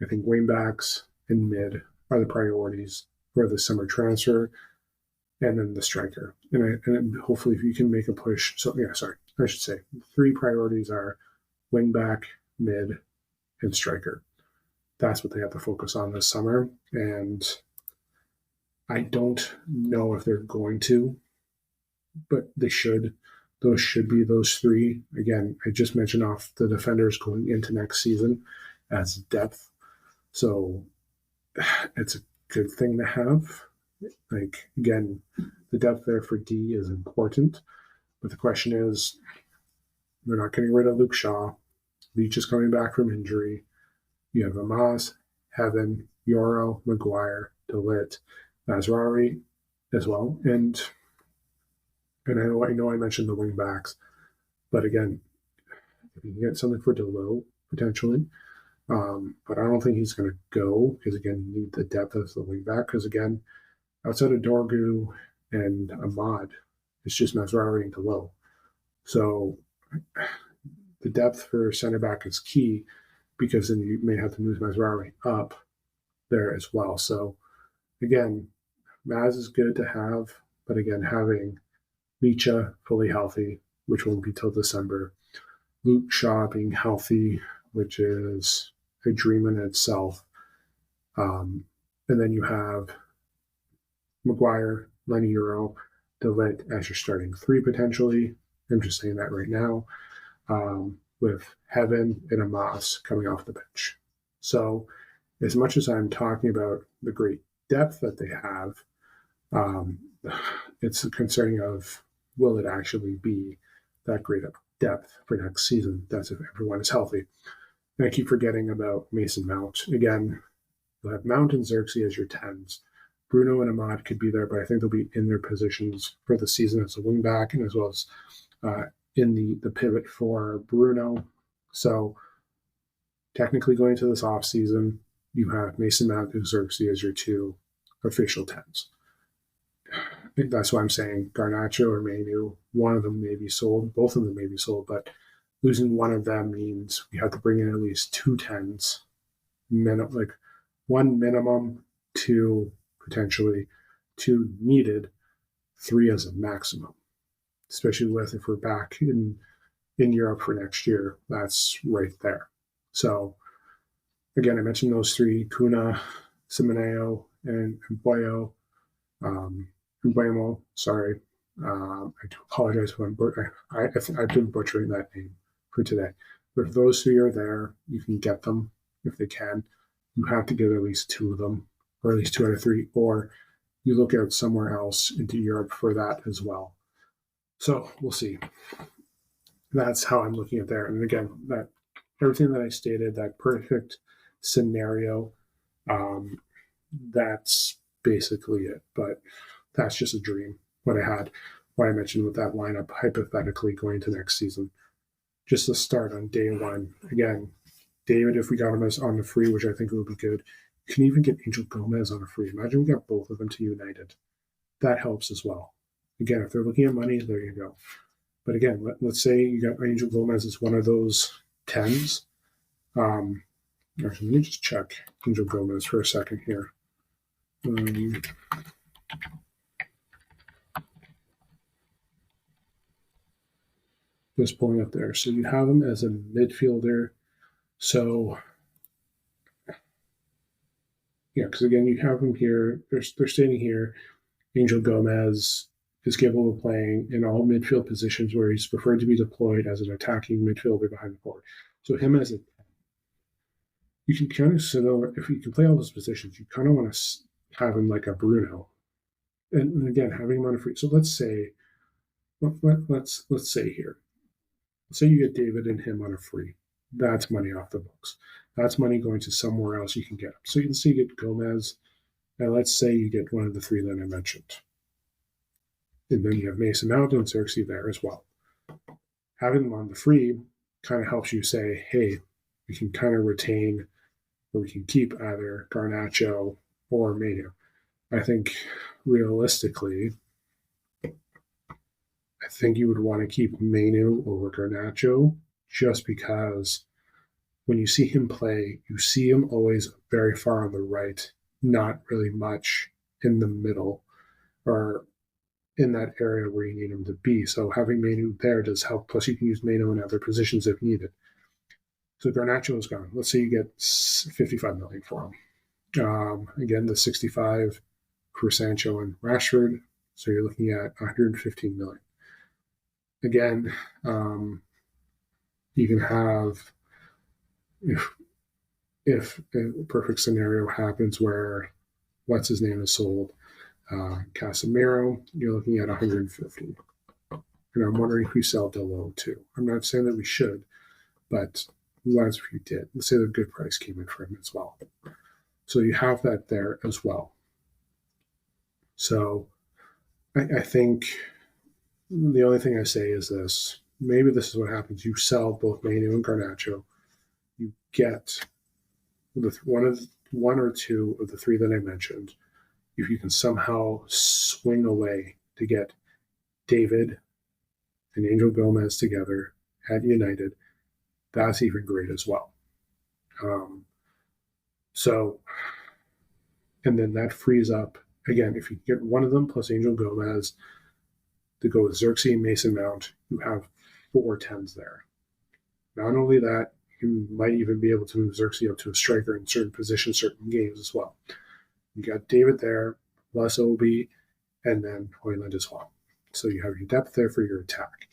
I think wing backs and mid are the priorities for the summer transfer, and then the striker. And hopefully if you can make a push. So yeah, sorry, I should say 3 priorities are wing back, mid, and striker. That's what they have to focus on this summer. And I don't know if they're going to, but they should. Those should be those 3. Again, I just mentioned off the defenders going into next season as depth. So it's good thing to have. Like, again, the depth there for D is important. But the question is, we're not getting rid of Luke Shaw. Leach is coming back from injury. You have Amaz, Heaven, Yoro, McGuire, DeLitt, Mazrari as well. And I know I mentioned the wing backs, but again, if you can get something for Delo potentially, but I don't think he's going to go because again, you need the depth of the wing back. Because again, outside of Dorgu and Ahmad, it's just Mazrari and Delo. So the depth for center back is key because then you may have to move Mazrari up there as well. So again, Maz is good to have, but again, having Micha fully healthy, which won't be till December, Luke Shaw being healthy, which is a dream in itself. And then you have McGuire, Lenny Euro, DeLitt as your starting three potentially. I'm just saying that right now. With Heaven and Amos coming off the bench. So as much as I'm talking about the great depth that they have, it's concerning of will it actually be that great of depth for next season? That's if everyone is healthy. And I keep forgetting about Mason Mount. Again, you'll have Mount and Xerxes as your 10s. Bruno and Ahmad could be there, but I think they'll be in their positions for the season as a wingback and as well as in the pivot for Bruno. So technically going into this offseason, you have Mason Mount and Xerxes as your two official 10s. That's why I'm saying Garnacho or Manu, one of them may be sold, both of them may be sold, but losing one of them means we have to bring in at least two 10s, like one minimum, two potentially, two needed, three as a maximum. Especially with if we're back in Europe for next year, that's right there. So again, I mentioned those three: Kuna, Simoneo, and Mboyo. Mboyamo, sorry. I do apologize if I've been butchering that name for today. But if those three are there, you can get them if they can. You have to get at least two of them, or at least two out of three, or you look out somewhere else into Europe for that as well. So we'll see. That's how I'm looking at there. And again, that everything that I stated, that perfect scenario, that's basically it. But that's just a dream, what I mentioned with that lineup hypothetically going into next season. Just to start on day one. Again, David, if we got him as on the free, which I think would be good, you can even get Angel Gomez on a free. Imagine we got both of them to United. That helps as well. Again, if they're looking at money, there you go. But again, let's say you got Angel Gomez as one of those 10s. Actually, let me just check Angel Gomez for a second here. Just pulling up there. So you have him as a midfielder. So, yeah, because again, you have him here. They're standing here. Angel Gomez is capable of playing in all midfield positions where he's preferred to be deployed as an attacking midfielder behind the forward. So him as a, you can kind of sit over, if you can play all those positions, you kind of want to have him like a Bruno. And again, having him on a free. So let's say, let's say here, let's say you get David and him on a free. That's money off the books. That's money going to somewhere else you can get him. So let's say you get Gomez, and let's say you get one of the three that I mentioned. And then you have Mason Mount and Xerxes there as well. Having them on the free kind of helps you say, hey, we can kind of retain or we can keep either Garnacho or Manu. I think realistically, I think you would want to keep Manu over Garnacho just because when you see him play, you see him always very far on the right, not really much in the middle or in that area where you need him to be. So having Manu there does help. Plus, you can use Manu in other positions if needed. So Garnacho is gone. Let's say you get 55 million for him. Again, the 65 for Sancho and Rashford. So you're looking at 115 million. Again, you can have if a perfect scenario happens where what's his name is sold. Casemiro, you're looking at 150. And I'm wondering if we sell Delo too. I'm not saying that we should, but what if you did? Let's say the good price came in for him as well. So you have that there as well. So I think the only thing I say is this. Maybe this is what happens. You sell both Manu and Garnacho. You get one or two of the three that I mentioned. If you can somehow swing away to get David and Angel Gomez together at United, that's even great as well. So, and then that frees up, again, if you get one of them plus Angel Gomez to go with Xerxes and Mason Mount, you have 4 10s there. Not only that, you might even be able to move Xerxes up to a striker in certain positions, certain games as well. You got David there, plus Obi, and then Hoyland as well. So you have your depth there for your attack.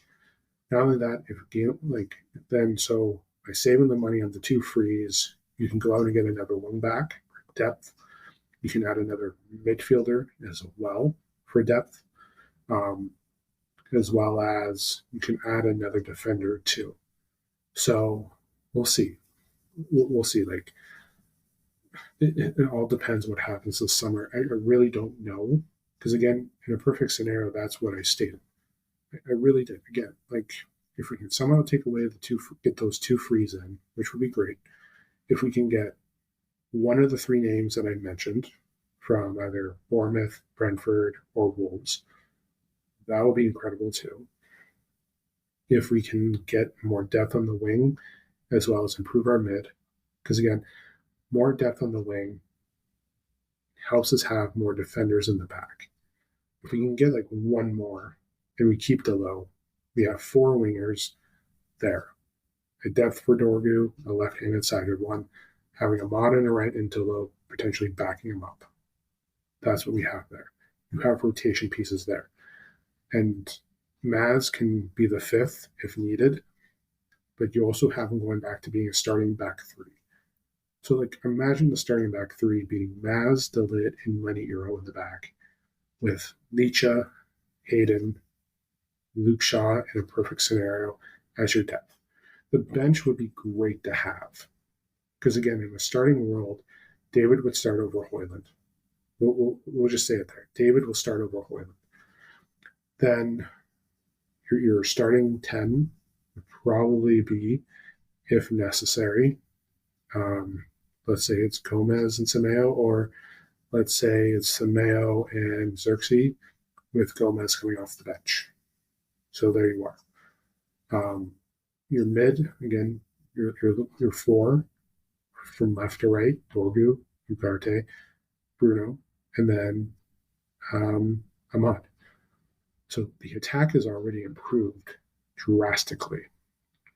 Not only that, if game so by saving the money on the 2 frees, you can go out and get another wing back for depth. You can add another midfielder as well for depth, as well as you can add another defender too. So we'll see. We'll see. Like it all depends what happens this summer. I really don't know because again, in a perfect scenario, that's what I stated. I really did. Again, like if we can somehow take away get those 2 frees in, which would be great. If we can get one of the 3 names that I mentioned from either Bournemouth, Brentford, or Wolves, that will be incredible too. If we can get more depth on the wing, as well as improve our mid, because again, more depth on the wing helps us have more defenders in the back. If we can get like one more and we keep Delo, we have 4 wingers there. A depth for Dorgu, a left-handed sided one, having Ahmad on the right and Delo potentially backing him up. That's what we have there. You have rotation pieces there. And Maz can be the 5th if needed, but you also have him going back to being a starting back 3. So, like, imagine the starting back 3 being Maz, Delit, and Lenny Euro in the back, with Licha, Hayden, Luke Shaw in a perfect scenario as your depth. The bench would be great to have. Because, again, in the starting world, David would start over Hoyland. We'll just say it there. David will start over Hoyland. Then your starting 10 would probably be, if necessary, let's say it's Gomez and Semeo, or let's say it's Semeo and Xerxes with Gomez coming off the bench. So there you are. Your mid, again, your 4 from left to right, Dorgu, Ugarte, Bruno, and then Ahmad. So the attack is already improved drastically.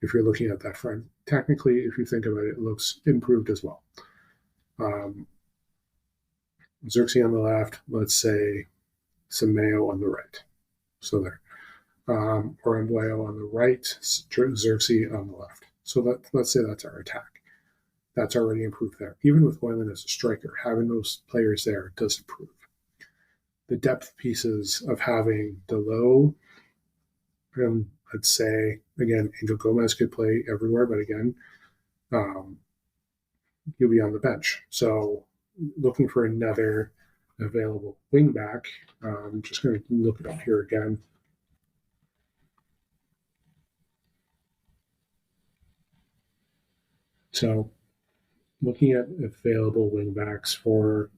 If you're looking at that front, technically, if you think about it, it looks improved as well. Xerxes on the left, let's say Semeo on the right. So there. Or Embleo on the right, Xerxes on the left. So let's say that's our attack. That's already improved there. Even with Hoyland as a striker, having those players there does improve. The depth pieces of having Delo, let's say, again, Angel Gomez could play everywhere, but again, he'll be on the bench. So looking for another available wing back, I'm just going to look it up here again. So looking at available wing backs for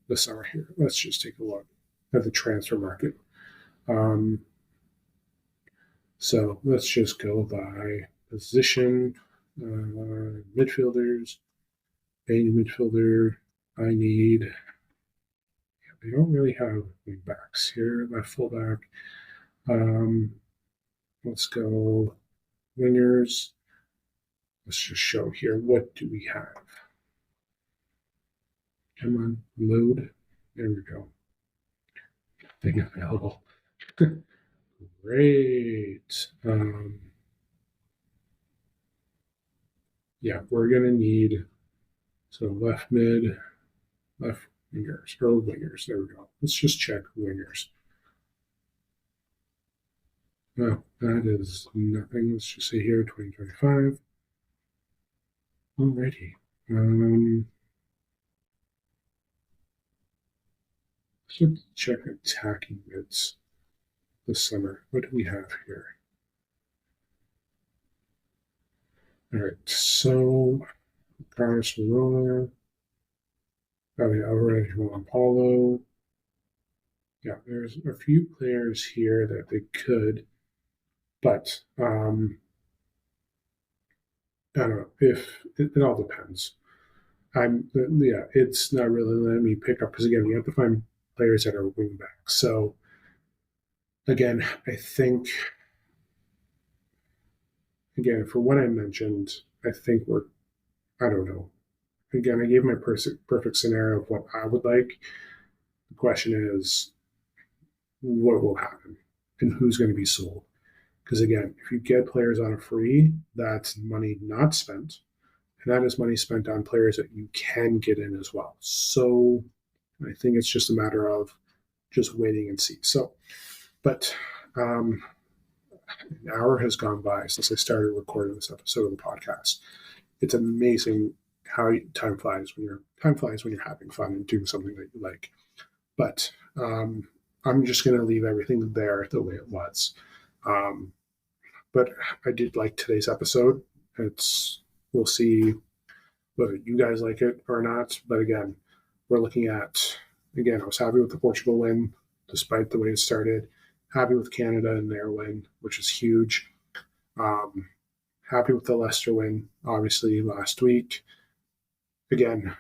the summer here, let's just take a look at the transfer market. So let's just go by position, midfielders, main midfielder. I need, they don't really have wing backs here, left fullback. Let's go wingers. Let's just show here, what do we have? Come on, load. There we go. Thing available. Great. Yeah, we're going to need, so left mid, left Wingers. Oh, wingers. There we go. Let's just check wingers. No, that is nothing. Let's just say here 2025. Alrighty. Let's check attacking mids this summer. What do we have here? All right, so Carlos Verona. Oh yeah, already Juan Paulo. Yeah, there's a few players here that they could, but I don't know if it all depends. It's not really letting me pick up because again, you have to find players that are wing backs. So again, I think again for what I mentioned, I think I don't know. Again, I gave my perfect scenario of what I would like. The question is, what will happen and who's going to be sold? Because again, if you get players on a free, that's money not spent, and that is money spent on players that you can get in as well. So I think it's just a matter of just waiting and see. So, but an hour has gone by since I started recording this episode of the podcast. It's amazing how time flies when you're having fun and doing something that you like. But I'm just going to leave everything there the way it was. But I did like today's episode. We'll see whether you guys like it or not. But again, we're looking at I was happy with the Portugal win, despite the way it started. Happy with Canada and their win, which is huge. Happy with the Leicester win, obviously, last week. Again,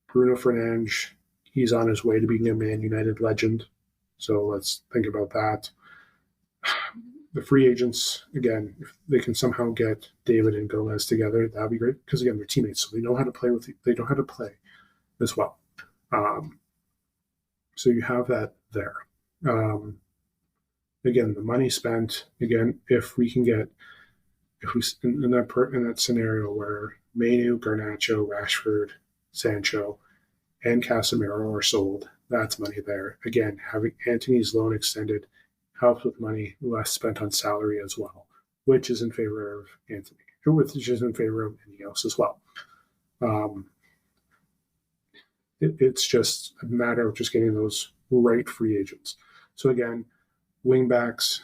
Bruno Fernandes, he's on his way to being a Man United legend. So let's think about that. The free agents, again, if they can somehow get David and Gomez together, that'd be great. Because again, they're teammates, so they know how to play as well. So you have that there. Again, the money spent. Again, if we in that scenario where Manu, Garnacho, Rashford, Sancho, and Casemiro are sold, that's money there. Again, having Antony's loan extended helps with money less spent on salary as well, which is in favor of Antony, which is in favor of Ineos as well. It's just a matter of just getting those right free agents. So again, wing backs,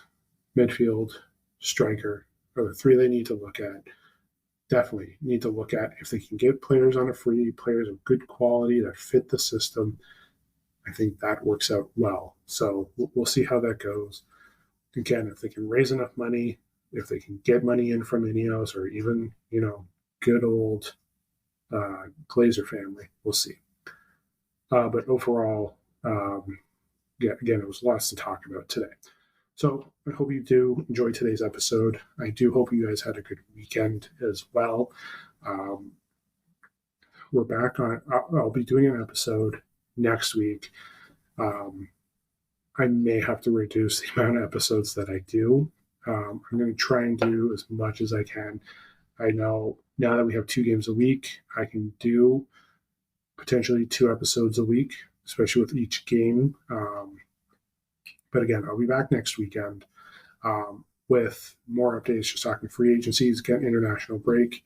midfield, striker are the three they need to look at. Definitely need to look at if they can get players on a free, players of good quality that fit the system. I think that works out well. So we'll see how that goes. Again, if they can raise enough money, if they can get money in from Ineos or even, good old Glazer family, we'll see. But overall, again, it was lots to talk about today. So I hope you do enjoy today's episode. I do hope you guys had a good weekend as well. We're back on. I'll be doing an episode next week. I may have to reduce the amount of episodes that I do. I'm going to try and do as much as I can. I know now that we have 2 games a week, I can do potentially 2 episodes a week, especially with each game. But again, I'll be back next weekend with more updates, just talking free agencies, get international break.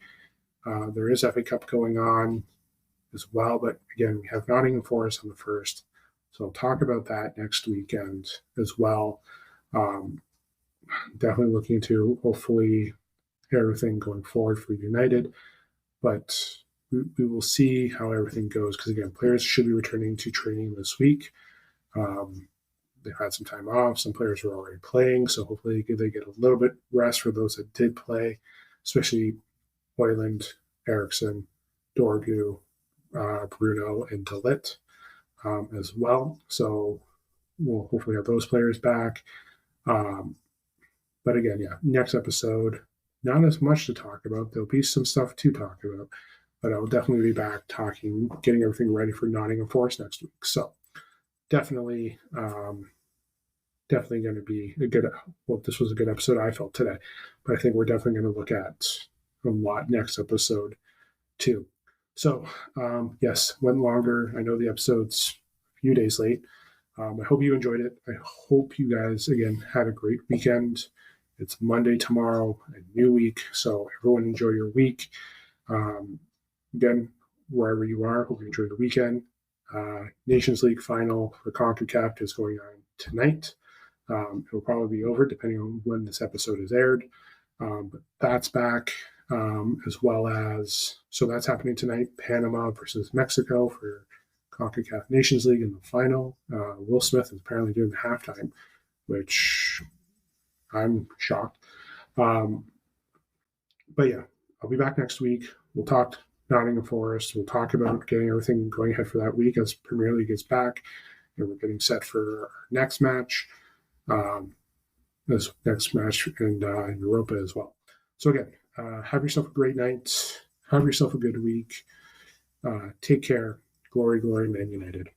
There is FA Cup going on as well, but again, we have Nottingham Forest on the 1st. So I'll talk about that next weekend as well. Definitely looking to hopefully everything going forward for United, but we will see how everything goes because again, players should be returning to training this week. They've had some time off. Some players were already playing, so hopefully they get a little bit rest for those that did play, especially Hoyland, Eriksson, Dorgu, Bruno, and De Ligt as well. So we'll hopefully have those players back. But again, next episode, not as much to talk about. There'll be some stuff to talk about, but I'll definitely be back getting everything ready for Nottingham Forest next week. So definitely going to be this was a good episode I felt today, but I think we're definitely going to look at a lot next episode too. So yes, went longer. I know the episodes few days late. I hope you enjoyed it. I hope you guys, again, had a great weekend. It's Monday tomorrow, a new week. So everyone enjoy your week. Again, wherever you are, hope you enjoy the weekend. Nations League final for CONCACAF is going on tonight. It will probably be over depending on when this episode is aired. But that's back, as well as, so that's happening tonight, Panama versus Mexico for CONCACAF Nations League in the final. Will Smith is apparently doing the halftime, which I'm shocked. But yeah, I'll be back next week. We'll talk Nottingham Forest. We'll talk about getting everything going ahead for that week as Premier League gets back, and we're getting set for our next match. This next match in Europa as well. So again, have yourself a great night. Have yourself a good week. Take care. Glory, glory, Man United.